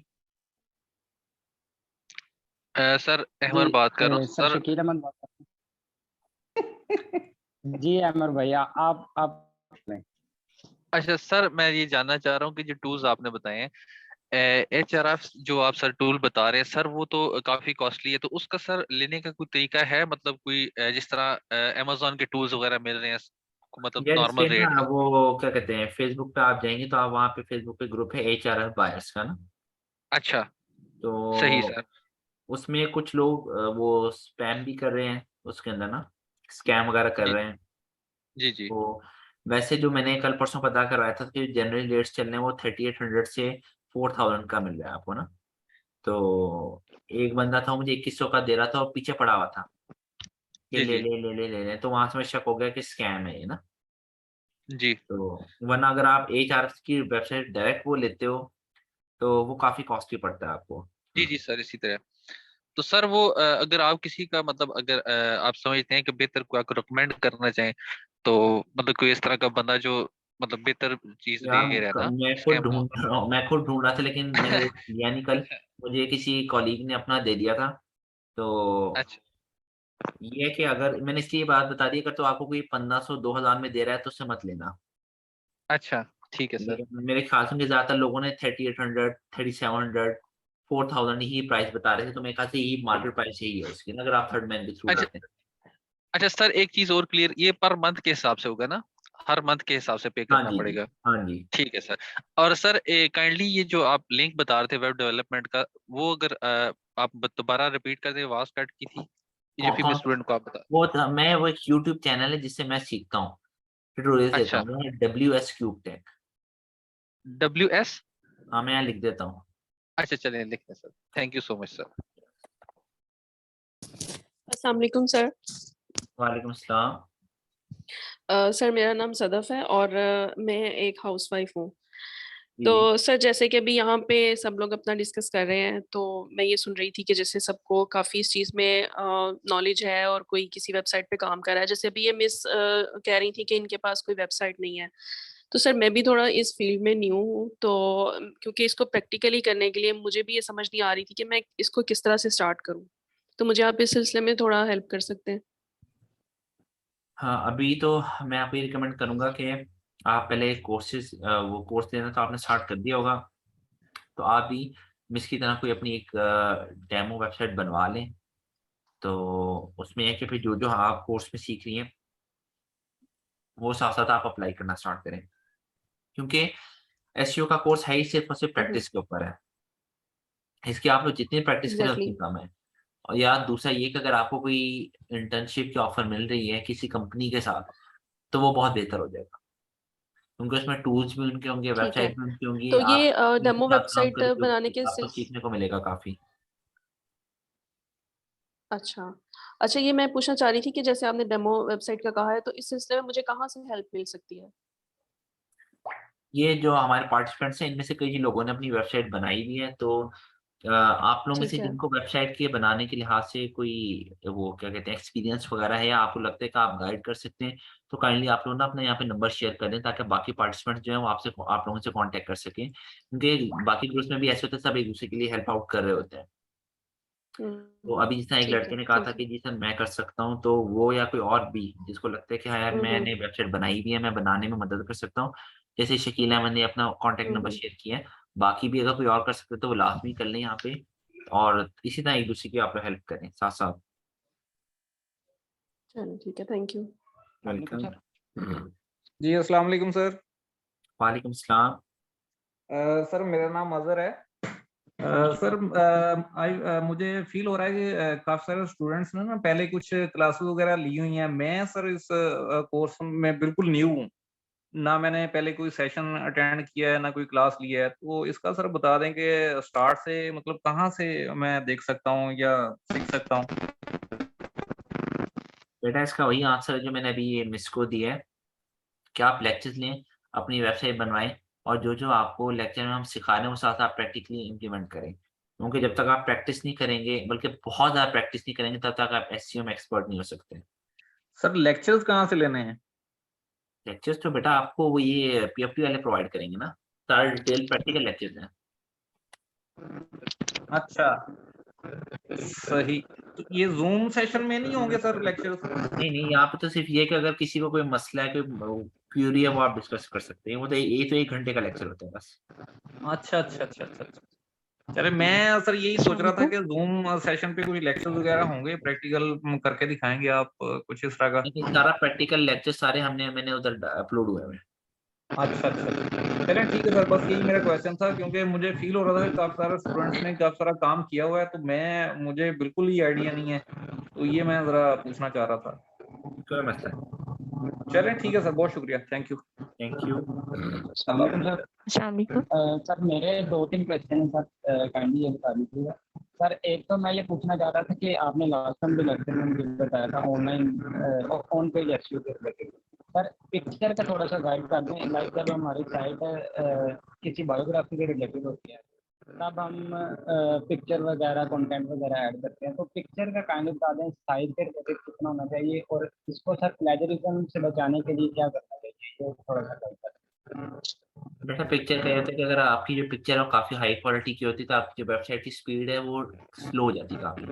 सर जी अहमद बात कर रहा हूँ सर सर। शकील अहमद बात कर रहा हूँ। जी अहमद भैया, आप अच्छा सर, मैं ये जानना चाह रहा हूँ कि जो टूल्स आपने बताए हैं, HRF जो आप सर टूल बता रहे हैं सर, वो तो काफी कॉस्टली है, तो उसका सर लेने का कोई तरीका है, मतलब कोई जिस तरह अमेजोन के टूल्स वगैरह मिल रहे हैं, मतलब यार नॉर्मल इसके रेट ना में। वो क्या कहते हैं, फेसबुक पे आप जाएंगे तो आप वहाँ पे फेसबुक पे ग्रुप है HRF बायर्स का ना। अच्छा। सही तो सर। उसमें कुछ लोग वो स्पैम भी कर रहे हैं उसके अंदर ना, स्कैम वगैरह कर जी रहे हैं। जी जी। तो वैसे जो मैंने कल परसों पता करवाया था कि जनरल रेट्स चल रहे हैं वो 3800 से 4000 का मिल रहा है आपको ना। तो एक बंदा था, मुझे 2100 का दे रहा था और पीछे पड़ा हुआ था कि जी ले जी ले ले ले ले ले, तो वहां से मैं शक हो गया कि स्कैम है ये ना। जी तो वरना अगर आप HR की वेबसाइट डायरेक्ट वो लेते हो तो वो काफी कॉस्टली पड़ता है आपको। जी जी सर, इसी तरह। तो सर वो अगर आप किसी का मतलब अगर आप समझते हैं कि बेहतर कोई आपको रिकमेंड करना चाहें, तो मतलब कोई इस तरह का बंदा जो मतलब बेहतर चीज यार ले रहा था, मैं खुद स्कैम ना ढूंढ हो। रहा हूँ, मैं खुद ढूंढ रहा था, लेकिन मैंने वो लिया नहीं कल। मुझे किसी कॉलीग ने अपना दे दिया था। तो अच्छा ये है कि अगर मैंने इसलिए बात बता दी, अगर तो आपको कोई 1500 2000 में दे रहा है तो उससे मत लेना। अच्छा, ठीक है सर। लेकिन मेरे ख्याल से मुझे ज्यादातर लोगों ने 3800 3700 4000 ही प्राइस बता रहे थे, तो मेरे ख्याल से यही मार्केट प्राइस यही है उसकी ना, अगर आप थर्ड मैन के थ्रू अच्छा करते हैं। अच्छा सर, एक चीज और क्लियर, ये पर मंथ के हिसाब से होगा ना, हर मंथ के हिसाब से पे हाँ करना जी जी, पड़ेगा? हाँ जी। ठीक है सर। और सर काइंडली ये जो आप लिंक बता रहे थे वेब डेवलपमेंट का, वो अगर आप दोबारा रिपीट कर दें, आवाज कट की थी, ये जो फीमेल कौन? स्टूडेंट को आप बता। वो एक यूट्यूब चैनल है जिससे मैं सीखता हूँ, ट्यूटोरियल देता अच्छा, हूँ। वो है WS क्यूब टेक। WS। हाँ, मैं यहाँ लिख देता हूँ। अच्छा चलिए लिखते हैं sir, thank you so much sir. अस्सलाम वालेकुम सर। वालेकुम सलाम। सर मेरा नाम सदफ है और मैं एक हाउसवाइफ हूँ। जी तो जी। सर जैसे कि अभी यहाँ पे सब लोग अपना डिस्कस कर रहे हैं, तो मैं ये सुन रही थी कि जैसे सबको काफ़ी इस चीज़ में नॉलेज है और कोई किसी वेबसाइट पे काम कर रहा है। जैसे अभी ये मिस कह रही थी कि इनके पास कोई वेबसाइट नहीं है। तो सर मैं भी थोड़ा इस फील्ड में न्यू हूँ, तो क्योंकि इसको प्रैक्टिकली करने के लिए मुझे भी ये समझ नहीं आ रही थी कि मैं इसको किस तरह से स्टार्ट करूँ। तो मुझे आप इस सिलसिले में थोड़ा हेल्प कर सकते हैं? हाँ, अभी तो मैं आपको ये रिकमेंड करूंगा कि आप पहले कोर्सेज, वो कोर्स लेना तो आपने स्टार्ट कर दिया होगा। तो आप भी मिस की तरह कोई अपनी एक डेमो वेबसाइट बनवा लें। तो उसमें है कि फिर जो जो आप कोर्स में सीख रही हैं वो साथ साथ आप अप्लाई करना स्टार्ट करें, क्योंकि एसईओ का कोर्स है ही सिर्फ और सिर्फ प्रैक्टिस के ऊपर है। इसकी आप लोग जितनी प्रैक्टिस करें एग्जैक्टली। उतनी कम है। और या दूसरा ये कि अगर आपको कोई इंटर्नशिप की ऑफर मिल रही है किसी कंपनी के साथ, तो वो बहुत बेहतर हो जाएगा, क्योंकि उसमें टूल्स भी उनके होंगे, ठीक है। वेबसाइट भी उनकी होंगी। तो आप ये उनके डेमो साथ काम वेबसाइट बनाने करके के आपको सीखने को मिलेगा काफी। अच्छा। अच्छा, ये मैं पूछना चाह रही थी कि जैसे आपने डेमो वेबसाइट का कहा है, तो इस सिलसिले में मुझे कहाँ से हेल्प मिल सकती है? ये जो हमारे पार्टिसिपेंट्स हैं इनमें से कई लोगों ने अपनी वेबसाइट बनाई हुई है। तो आप लोगों में से ठीक है। जिनको वेबसाइट के बनाने के लिहाज से कोई वो क्या कहते हैं एक्सपीरियंस वगैरह है, या आपको लगता है कि आप गाइड कर सकते हैं, तो काइंडली आप लोग ना अपने यहाँ पे नंबर शेयर कर दें, ताकि बाकी पार्टिसिपेंट्स जो है वो आपसे आप लोगों से कांटेक्ट कर सकें, क्योंकि बाकी ग्रुप्स में भी ऐसे होते हैं, सब एक दूसरे के लिए हेल्प आउट कर रहे होते हैं। तो अभी जिस तरह एक ठीक लड़के है, ने कहा था ठीक है। कि जी सर मैं कर सकता हूँ, तो वो या कोई और भी जिसको लगता है कि हाँ यार हम्म। मैंने वेबसाइट बनाई भी है, मैं बनाने में मदद कर सकता हूँ, जैसे शकील अहमद ने अपना कॉन्टैक्ट नंबर हम्म। शेयर किया है। बाकी भी अगर कोई और कर सकते हैं तो वो लाजमी कर लें यहाँ पे, और इसी तरह एक दूसरे की आप लोग हेल्प करें साथ साथ। चलो ठीक है, थैंक यू। वेलकम। जी अस्सलाम वालेकुम सर। वालेकुम सलाम। सर मेरा नाम अजहर है। सर मुझे फील हो रहा है कि काफी सारे स्टूडेंट्स ने ना पहले कुछ क्लासेस वगैरह ली हुई हैं। मैं सर इस कोर्स में बिल्कुल न्यू हूँ, ना मैंने पहले कोई सेशन अटेंड किया है ना कोई क्लास लिया है। तो इसका सर बता दें कि स्टार्ट से मतलब कहाँ से मैं देख सकता हूँ या सीख सकता हूँ? बेटा इसका वही आंसर है जो मैंने अभी ये मिस को दिया है, कि आप लेक्चर्स लें, अपनी वेबसाइट बनवाएं, और जो जो आपको लेक्चर में हम सिखा रहे हैं वो साथ आप प्रैक्टिकली इम्प्लीमेंट करें, क्योंकि जब तक आप प्रैक्टिस नहीं करेंगे, बल्कि बहुत ज़्यादा प्रैक्टिस नहीं करेंगे, तब तक आप एसईओ में एक्सपर्ट नहीं हो सकते। सर लेक्चर्स कहाँ से लेने हैं? लेक्चर्स तो बेटा आपको वो ये पीएफपी वाले प्रोवाइड करेंगे ना, सारा डिटेल प्रैक्टिकल लेक्चर्स हैं। अच्छा सही। तो ये जूम सेशन में नहीं होंगे सर लेक्चर्स? नहीं नहीं, यहाँ पे तो सिर्फ ये कि अगर किसी को कोई मसला है, कोई क्यूरी है, वो आप डिस्कस कर सकते हैं। वो तो ये तो 1 घंटे का लेक्चर होता है बस। अच्छा अच्छा अच्छा अच्छा अच्छा। चले मैं सर यही सोच रहा था कि जूम सेशन पे कोई लेक्चर वगैरह होंगे, प्रैक्टिकल करके दिखाएंगे आप कुछ इस तरह का। लेकिन सारा प्रैक्टिकल लेक्चर सारे मैंने उधर अपलोड हुए हैं। अच्छा अच्छा अच्छा। चलें ठीक है सर, बस यही मेरा क्वेश्चन था, क्योंकि मुझे फील हो रहा था कि काफी सारे स्टूडेंट्स ने काफी सारा काम किया हुआ है, तो मुझे बिल्कुल ही आइडिया नहीं है, तो ये मैं जरा पूछना चाह रहा था। कोई मसला नहीं। चलें ठीक है सर, बहुत शुक्रिया, thank you. Thank you. Sir मेरे 2-3 क्वेश्चन हैं सर, काइंडली ये बता दीजिएगा। सर एक तो मैं ये पूछना चाह रहा था कि आपने लास्ट टाइम जो लेक्चर में मुझे बताया था ऑनलाइन ऑन पेज एसईओ के रिलेटेड, सर पिक्चर का थोड़ा सा गाइड कर दें। लाइक जब हमारी साइट किसी बायोग्राफी के रिलेटेड होती है, तब हम पिक्चर वगैरह कंटेंट वगैरह ऐड करते हैं, तो पिक्चर का काइंड बता दें साइज के रिलेटेड कितना होना चाहिए, और इसको सर प्लेजरिज्म से बचाने के लिए क्या करना चाहिए, ये थोड़ा सा गाइड कर दें। बेटा पिक्चर का ये होता है कि अगर आपकी जो पिक्चर है वो काफ़ी हाई क्वालिटी की होती है तो आपकी जो वेबसाइट की स्पीड है वो स्लो हो जाती है काफ़ी,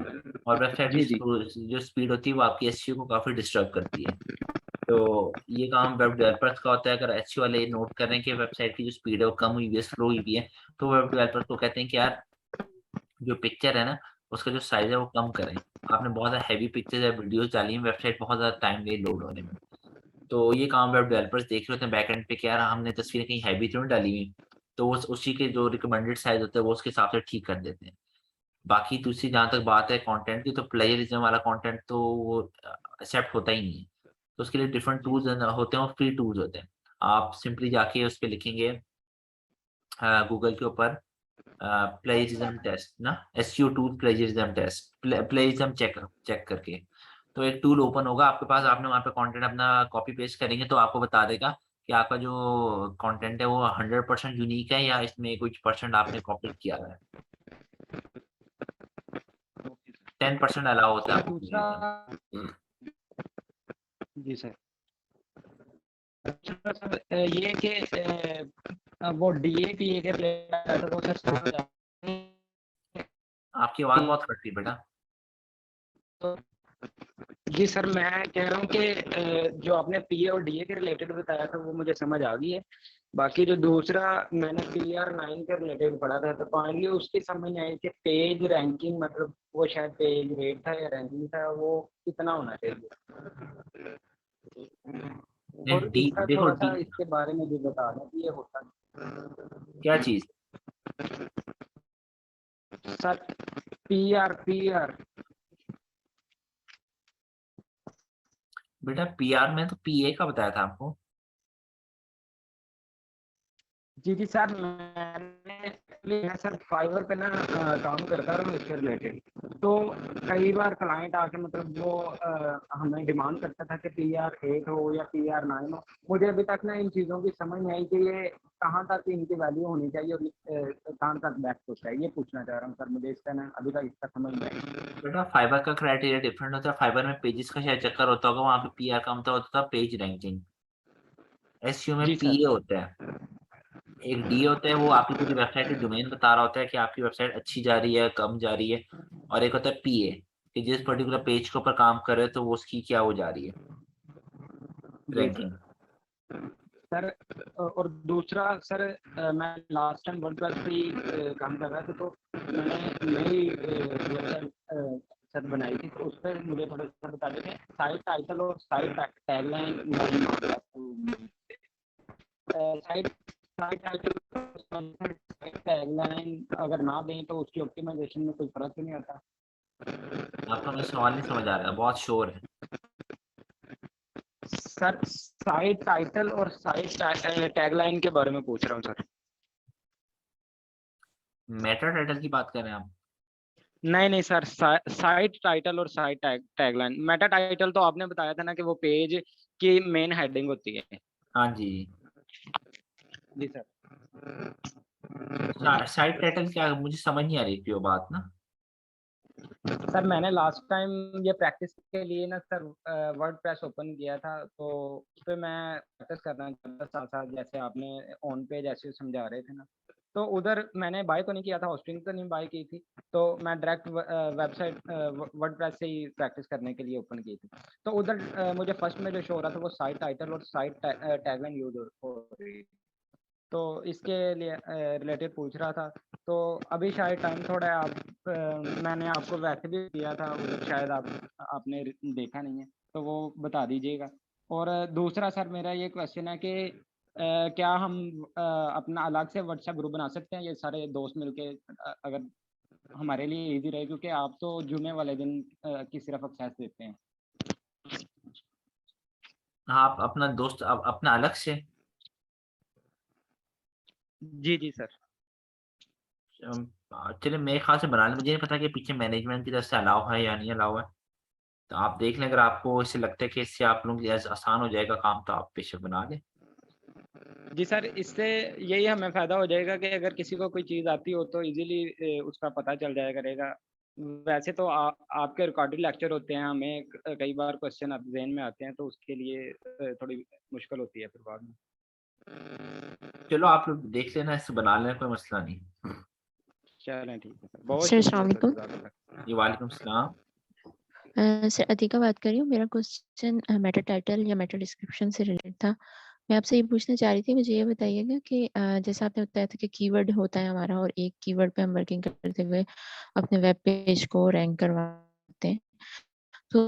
और वेबसाइट की जी जी जो स्पीड होती है वो आपकी एसईओ को काफ़ी डिस्टर्ब करती है। तो ये काम वेब डेवलपर्स का होता है। अगर एसईओ वाले ये नोट कर रहे हैं कि वेबसाइट की जो स्पीड है वो कम हुई हुई है, स्लो हुई हुई है, तो वेब डेवलपर्स को कहते हैं कि यार जो पिक्चर है ना उसका जो साइज़ है वो कम करें। आपने बहुत ज़्यादा हेवी पिक्चर्स या वीडियोज़ डाली हैं, वेबसाइट बहुत ज़्यादा टाइम ले लोड होने में। तो ये काम वेब डेवलपर्स देख रहे होते हैं बैकएंड पे कि यार हमने तस्वीरें कहीं हैवी तो नहीं डाली हुई, तो वो उसी के जो रिकमेंडेड साइज होता है वो उसके हिसाब से ठीक कर देते हैं। बाकी दूसरी जहाँ तक बात है कंटेंट की, तो प्लेजरिज्म वाला कंटेंट तो वो एक्सेप्ट होता ही नहीं है। तो उसके लिए डिफरेंट टूल्स होते हैं और फ्री टूल्स होते हैं। आप सिंपली जाके उस पे लिखेंगे गूगल के ऊपर प्लेजरिज्म टेस्ट ना, SEO tool plagiarism test, plagiarism check check करके, तो एक टूल ओपन होगा आपके पास। आपने वहाँ पे कंटेंट अपना कॉपी पेस्ट करेंगे तो आपको बता देगा कि आपका जो कंटेंट है वो 100% यूनिक है या इसमें कुछ परसेंट आपने कॉपी किया हुआ है। 10% अलाउ होता है सर आपको दूसरा plagiarism। जी सर दूसरा सर ये कि वो डीएपीए के रिलेटेड तो सर आपकी आवाज़ बहुत कट रही है बेटा। जी सर मैं कह रहा हूँ कि जो आपने पीए और डीए के रिलेटेड बताया था वो मुझे समझ आ गई है। बाकी जो दूसरा मैंने PR9 के रिलेटेड पढ़ा था तो फाइनली उसकी समझ नहीं आई कि पेज रैंकिंग मतलब वो शायद पेज रेट था या रैंकिंग था वो कितना होना चाहिए और डी इसका देखो थोड़ा डी सा इसके बारे में भी बता दें कि ये होता क्या चीज़ सर PR बेटा, पीआर में तो पीए का बताया था आपको। जी सर मैं सर फाइवर पे ना काम करता रहा हूँ इससे रिलेटेड तो कई बार क्लाइंट आके मतलब वो हमें डिमांड करता था कि PR8 हो या PR9 हो। मुझे अभी तक ना इन चीज़ों की समझ नहीं आई कि ये कहाँ तक इनकी वैल्यू होनी चाहिए और कहाँ तक बेस्ट होता है। ये पूछना चाह रहा हूँ सर, मुझे इसका ना अभी तक इसका समझ नहीं आई। बेटा फाइबर का क्राइटेरिया डिफरेंट होता है। फाइबर में पेजेस का शायद चक्कर होता होगा, वहाँ पे पीआर का मतलब होता था पेज रैंकिंग। एसईओ में जी सर पीए होता है। एक डी होता है वो आपकी पूरी वेबसाइट की डोमेन बता रहा होता है कि आपकी वेबसाइट अच्छी जा रही है कम जा रही है, और एक होता है पीए कि जिस पर्टिकुलर पेज के ऊपर काम कर रहे हो तो वो उसकी क्या हो जा रही है जी रैंकिंग। सर और दूसरा सर मैं लास्ट टाइम वर्डप्रेस पे ही काम कर रहा था तो मैंने नई वेबसाइट सर बनाई थी तो उस पर मुझे थोड़ा सा बता देते साइट टाइटल और site tagline site site title site tagline अगर ना दें तो उसकी ऑप्टिमाइजेशन में कोई फर्क तो नहीं आता। आपका मुझे सवाल नहीं समझ आ रहा है, बहुत शोर है। सर साइट टाइटल और साइट टैगलाइन के बारे में पूछ रहा हूँ सर। मेटा टाइटल की बात कर रहे हैं आप? नहीं सर साइट टाइटल और साइट टैगलाइन। मेटा टाइटल तो आपने बताया था ना कि वो पेज की मेन हेडिंग होती है। हाँ जी। जी सर साइट टाइटल क्या, मुझे समझ नहीं आ रही थी वो बात ना। सर मैंने लास्ट टाइम ये प्रैक्टिस के लिए ना सर वर्डप्रेस ओपन किया था तो उस पर मैं प्रैक्टिस करना चाहता साथ साथ जैसे आपने ऑन पेज ऐसे समझा रहे थे ना तो उधर मैंने बाय तो नहीं किया था, होस्टिंग तो नहीं बाय की थी तो मैं डायरेक्ट वेबसाइट वर्डप्रेस से ही प्रैक्टिस करने के लिए ओपन की थी। तो उधर मुझे फर्स्ट में जो शो हो रहा था वो साइट टाइटल और साइट टैगलाइन यूज हो रही, तो इसके लिए रिलेटेड पूछ रहा था। तो अभी शायद टाइम थोड़ा है, मैंने आपको वैसे भी दिया था उधर शायद आपने देखा नहीं है तो वो बता दीजिएगा। और दूसरा सर मेरा ये क्वेश्चन है कि क्या हम अपना अलग से व्हाट्सएप ग्रुप बना सकते हैं ये सारे दोस्त मिलके अगर हमारे लिए इजी रहे क्योंकि आप तो जुमे वाले दिन की सिर्फ एक्सेस देते हैं। हाँ, आप अपना दोस्त अपना अलग से। जी सर चलिए मेरे ख्याल से बना लें, मुझे नहीं पता कि पीछे मैनेजमेंट की तरफ से अलाउ है या नहीं अलाउ है, तो आप देख लें। अगर आपको इससे लगता है कि इससे आप लोगों की आसान हो जाएगा काम तो आप बेशक बना लें। जी सर इससे यही हमें फायदा हो जाएगा कि अगर किसी को कोई चीज़ आती हो तो इजीली उसका पता चल जाया करेगा। वैसे तो आपके रिकॉर्डेड लेक्चर होते हैं, हमें कई बार क्वेश्चन जहन में आते हैं तो उसके लिए थोड़ी मुश्किल होती है फिर बाद में। चलो आप लोग देख लेना, इससे बना लेना, कोई मसला नहीं। चलें ठीक है सर, बहुत सर शुक्रिया अस्सलाम सर, वालेकुम। जज़ाकल्लाह। जी वालेकुम सलाम। सर अतीका बात कर रही हूँ। मेरा क्वेश्चन मेटा टाइटल या मेटा डिस्क्रिप्शन से रिलेटेड था। मैं आपसे ये पूछना चाह रही थी, मुझे ये बताइएगा कि जैसा आपने बताया था कि कीवर्ड होता है हमारा और एक कीवर्ड पे हम वर्किंग करते हुए अपने वेब पेज को रैंक करवाते हैं। तो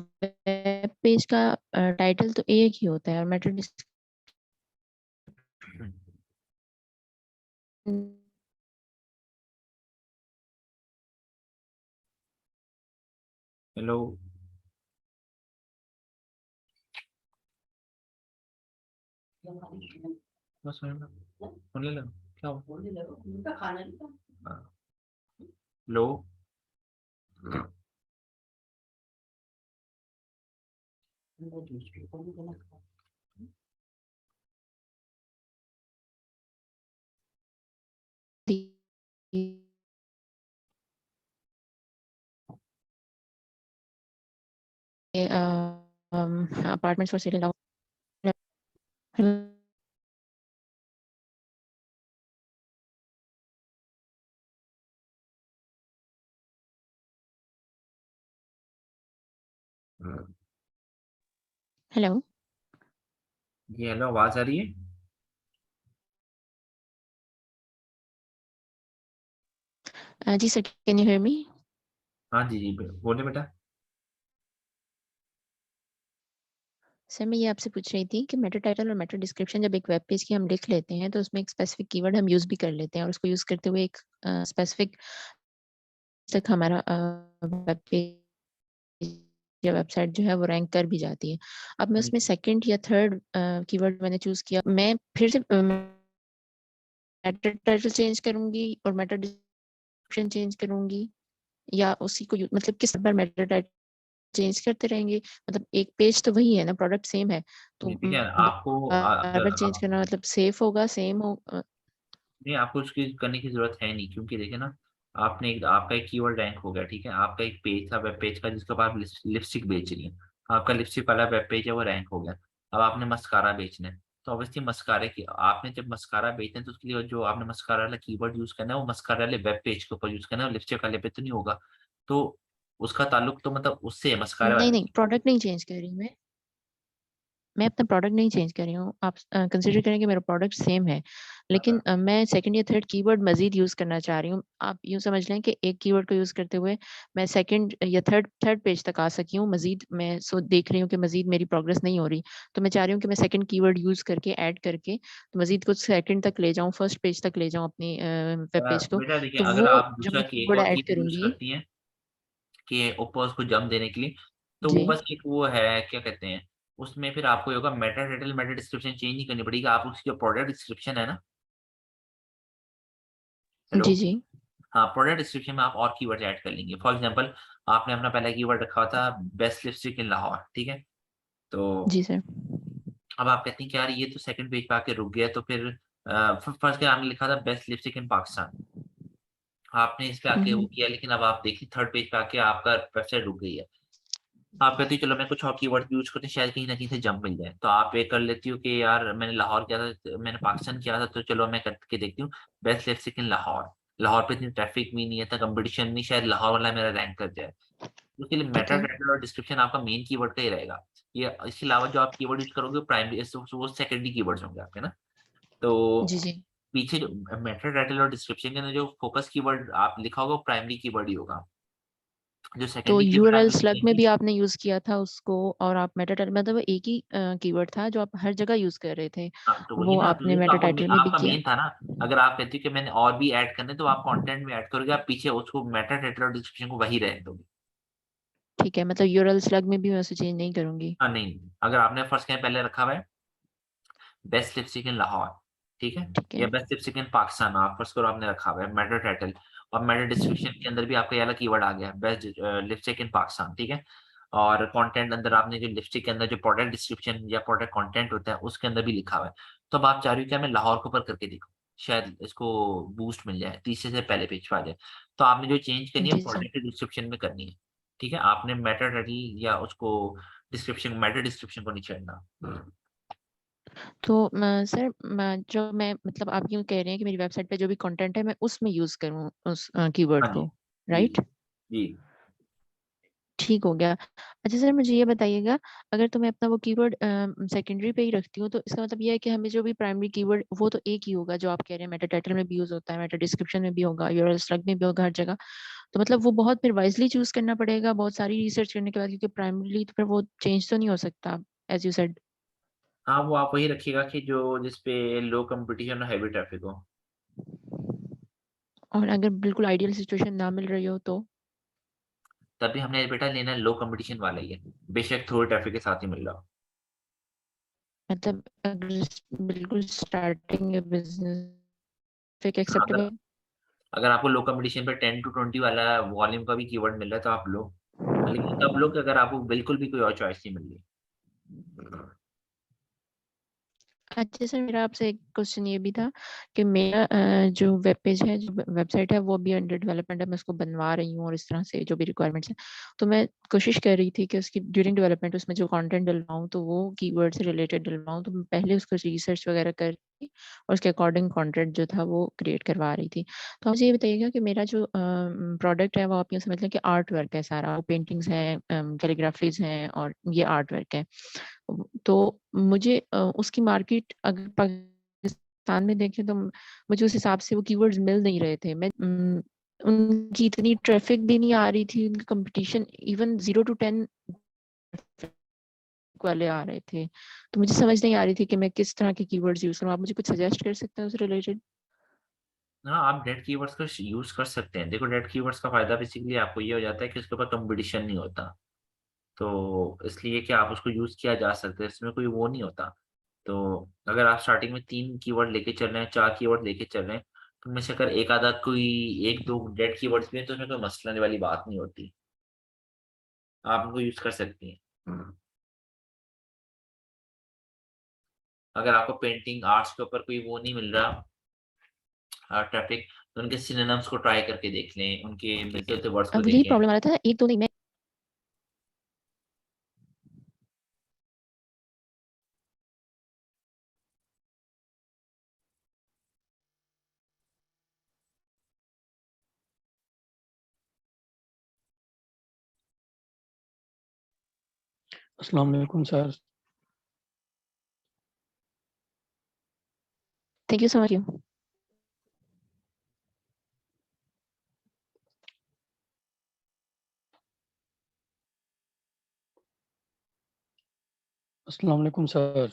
वेब पेज का टाइटल तो एक ही होता है और मेटा हेलो, बस होने लगा क्या हुआ? हाँ, hello. Apartments for sale. Hello, जी हेलो, आवाज आ रही है? जी sir, can you hear me? हाँ जी जी, बोले बेटा। सर मैं ये आपसे पूछ रही थी कि मेटा टाइटल और मेटा डिस्क्रिप्शन जब एक वेब पेज की हम लिख लेते हैं तो उसमें एक स्पेसिफिक कीवर्ड हम यूज भी कर लेते हैं और उसको यूज करते हुए एक स्पेसिफिक तक हमारा वेब पेज या वेबसाइट जो है वो रैंक कर भी जाती है। अब मैं उसमें सेकंड या थर्ड कीवर्ड मैंने चूज किया, मैं फिर से मेटा टाइटल चेंज करूंगी और मेटा डिस्क्रिप्शन चेंज करूंगी या उसी को मतलब किस बार मेटा टाइटल चेंज करते रहेंगे? मतलब एक पेज तो वही है ना, प्रोडक्ट सेम है, तो देखिए आपको बार अगर बार चेंज करना मतलब सेफ होगा, सेम हो? नहीं, आपको उसकी करने की जरूरत है नहीं, क्योंकि देखिए ना, आपने आपका एक कीवर्ड रैंक हो गया, ठीक है। आपका एक पेज था वेब पेज का जिसके ऊपर आप लिपस्टिक बेच रही हैं, आपका लिपस्टिक वाला वेब पेज है वो रैंक हो गया। अब आपने मस्कारा बेचना है, तो ऑब्वियसली मस्कारे की आपने जब मस्कारा बेचना है तो उसके लिए जो आपने मस्कारा वाला कीवर्ड यूज करना है वो मस्कारा वाले वेब पेज के ऊपर यूज करना है, और लिपस्टिक वाले पे तो नहीं होगा। तो उसका ताल्लुक तो मतलब उससे है, मस्कारा नहीं वाले। नहीं, प्रोडक्ट नहीं चेंज कर रही मैं अपना प्रोडक्ट नहीं चेंज कर रही हूँ। आप कंसिडर करें कि मेरा प्रोडक्ट सेम है, लेकिन मैं सेकंड या थर्ड कीवर्ड मजीद यूज करना चाह रही हूँ। आप यूँ समझ लें कि एक कीवर्ड को यूज करते हुए मैं सेकंड या थर्ड पेज तक आ सकी हूँ। मजीद मैं देख रही हूँ कि मजीद मेरी प्रोग्रेस नहीं हो रही, तो मैं चाह रही हूँ कि मैं सेकंड कीवर्ड यूज करके ऐड करके तो मजीद कुछ सेकंड तक ले जाऊँ, फर्स्ट पेज तक ले जाऊँ अपनी वेब पेज को। बेटा देखिए, तो अगर वो आप जो दूसरा मैं की एक कीवर्ड और ऐड कीवर्ड यूज करूंगी। करती हैं कि ऊपर उसको जम देने के लिए, तो वो जी बस एक वो है, क्या कहते हैं, उसमें फिर आपको ये होगा Meta title Meta description change नहीं करनी पड़ेगी। आप उसकी जो प्रोडक्ट डिस्क्रिप्शन है ना, हेलो, जी जी हाँ, प्रोडक्ट डिस्क्रिप्शन में आप और कीवर्ड ऐड कर लेंगे। फॉर एग्जांपल, आपने अपना पहला कीवर्ड रखा हुआ था बेस्ट लिपस्टिक इन लाहौर, ठीक है। तो जी सर। अब आप कहते हैं कि यार ये तो सेकंड पेज पे आके रुक गया, तो फिर फर्स्ट के आपने लिखा था बेस्ट लिपस्टिक इन पाकिस्तान, आपने इस पे आके वो किया, लेकिन अब आप देखिए थर्ड पेज पे आके आपका वेबसाइट रुक गई है। आप कहती हो चलो मैं कुछ और कीवर्ड यूज करती हूँ, शायद कहीं ना कहीं से जंप मिल जाए, तो आप ये कर लेती हो कि यार मैंने लाहौर किया था, मैंने पाकिस्तान किया था, तो चलो मैं करके देखती हूँ बेस्ट लिपस्टिक इन लाहौर। लाहौर पे इतनी ट्रैफिक भी नहीं है, इतना कंपटीशन नहीं, शायद लाहौर वाला मेरा रैंक कर जाए। उसके लिए ठीक मेटा है। टाइटल और डिस्क्रिप्शन आपका मेन कीवर्ड का ही रहेगा। ये इसके अलावा जो आप कीवर्ड यूज करोगे प्राइमरी वो सेकेंडरी कीवर्ड्स होंगे आपके ना। तो जी जी पीछे जो मेटा टाइटल और डिस्क्रिप्शन के अंदर जो फोकस कीवर्ड आप लिखा होगा वो प्राइमरी कीवर्ड ही होगा। जो तो सेकेंडरी कीवर्ड यूआरएल आपने स्लग लिखे में हैं, भी आपने यूज किया था उसको, और आप मेटा टाइटल मतलब एक ही कीवर्ड था जो आप हर जगह यूज कर रहे थे, हाँ, तो वही वो ना, तो आपने वो तो मेटा टाइटल में भी आपका किया। मेन था ना। अगर आप कहते हो कि मैंने और भी ऐड करने, तो आप कंटेंट में ऐड करोगे, आप पीछे उसको मेटा टाइटल और डिस्क्रिप्शन को वही रहने दोगे। ठीक है, मतलब यूआरएल स्लग में भी मैं उसे चेंज नहीं करूंगी। हाँ नहीं, अगर आपने फर्स्ट कहीं पहले रखा हुआ है बेस्ट लिपस्टिक इन लाहौर, ठीक है, ठीक या है। बेस्ट लिपस्टिक इन पाकिस्तान, आप फर्स्ट करो आपने रखा हुआ है मेटा टाइटल, और मेटा डिस्क्रिप्शन के अंदर भी आपका ये वाला कीवर्ड आ गया बेस्ट लिपस्टिक इन पाकिस्तान, ठीक है। और कंटेंट अंदर आपने जो लिपस्टिक के अंदर जो प्रोडक्ट डिस्क्रिप्शन या प्रोडक्ट कंटेंट होता है उसके अंदर भी लिखा हुआ है, तो अब आप चाह रही हो कि मैं लाहौर के ऊपर करके देखूं, शायद इसको बूस्ट मिल जाए, तीसरे से पहले पेज पे आ जाए। तो आपने जो चेंज करनी है जी सर। प्रोडक्ट डिस्क्रिप्शन में करनी है, ठीक है। आपने मेटा टाइटल या उसको डिस्क्रिप्शन मेटा डिस्क्रिप्शन को नहीं छेड़ना। तो सर जो मैं मतलब आप यूँ कह रहे हैं कि मेरी वेबसाइट पे जो भी कंटेंट है मैं उसमें यूज़ करूँ उस कीवर्ड हाँ जी। को, जी, राइट? जी। जी। ठीक हो गया। अच्छा सर मुझे ये बताइएगा अगर तो मैं अपना वो कीवर्ड सेकेंडरी पे ही रखती हूँ तो इसका मतलब ये है कि हमें जो भी प्राइमरी कीवर्ड वो तो एक ही होगा जो आप कह रहे हैं मेटा टाइटल में भी यूज़ होता है, मेटा डिस्क्रिप्शन में भी होगा, यूआरएल स्लग में भी होगा हर जगह। तो मतलब वो बहुत फिर वाइज़ली चूज़ करना पड़ेगा बहुत सारी रिसर्च करने के बाद क्योंकि प्राइमरीली तो फिर वो चेंज तो नहीं हो सकता एज़ यू सेड। हाँ, वो आप वही रखिएगा कि जो जिस पे लो कॉम्पिटिशन और हेवी ट्रैफिक हो। और अगर बिल्कुल आइडियल सिचुएशन ना मिल रही हो तो? तभी हमने बेटा लेना लो कॉम्पिटिशन वाला ही है। बेशक थोड़े ट्रैफिक के साथ ही मिल रहा हो। मतलब अगर बिल्कुल स्टार्टिंग बिज़नेस फिर हाँ, एक्सेप्टेबल? अगर आपको लो कॉम्पिटिशन पे 10 टू 20 वाला वॉल्यूम का भी कीवर्ड मिल रहा है तो आप लो। लेकिन तब लो कि अगर आपको बिल्कुल भी कोई और चॉइस नहीं मिल रही। अच्छा सर मेरा आपसे एक क्वेश्चन ये भी था कि मेरा जो वेब पेज है जो वेबसाइट है वो भी अंडर डेवलपमेंट है मैं उसको बनवा रही हूँ और इस तरह से जो भी रिक्वायरमेंट्स हैं तो मैं कोशिश कर रही थी कि उसकी ड्यूरिंग डेवलपमेंट उसमें जो कंटेंट डलवाऊँ तो वो कीवर्ड से रिलेटेड डलवाऊँ तो मैं पहले उसको रिसर्च वगैरह करके और उसके अकॉर्डिंग कंटेंट जो था वो क्रिएट करवा रही थी। तो मुझे ये बताइएगा कि मेरा जो प्रोडक्ट है वो आप यूँ समझ लें कि आर्ट वर्क है सारा, वो पेंटिंग्स हैं, कैलीग्राफीज़ हैं और ये आर्ट वर्क है। तो मुझे उसकी मार्केट अगर पाकिस्तान में देखें तो मुझे उस हिसाब से वो कीवर्ड्स मिल नहीं रहे थे। मैं उनकी इतनी ट्रैफिक भी नहीं आ रही थी, उनका कंपटीशन इवन 0 टू 10 वाले आ रहे थे। तो मुझे समझ नहीं आ रही थी कि मैं किस तरह के कीवर्ड्स यूज़ करूँ। आप मुझे कुछ सजेस्ट कर सकते हैं उससे रिलेटेड? हाँ, आप डेट कीवर्ड्स का यूज़ कर सकते हैं। देखो डेट कीवर्ड्स का फ़ायदा बेसिकली आपको ये हो जाता है कि उसके ऊपर कॉम्पिटिशन नहीं होता। तो इसलिए कि आप उसको यूज़ किया जा सकता है, इसमें कोई वो नहीं होता। तो अगर आप स्टार्टिंग में 3 कीवर्ड लेके चल रहे हैं, 4 कीवर्ड लेके चल रहे हैं, तो उनमें से अगर एक आधा कोई 1-2 डेट कीवर्ड्स भी हैं, तो उसमें कोई मसला वाली बात नहीं होती। आप उनको यूज़ कर सकती हैं। अगर आपको पेंटिंग, आर्ट्स के ऊपर कोई वो नहीं मिल रहा ट्रैफिक, तो उनके सिनोनिम्स को ट्राई करके देख लें, उनके मिलते-जुलते वर्ड्स को अब यही देखें। प्रॉब्लम आ रहा था, एक तो नहीं मैं अस्सलाम वालेकुम sir. Thank you so much you. अस्सलाम वालेकुम सर।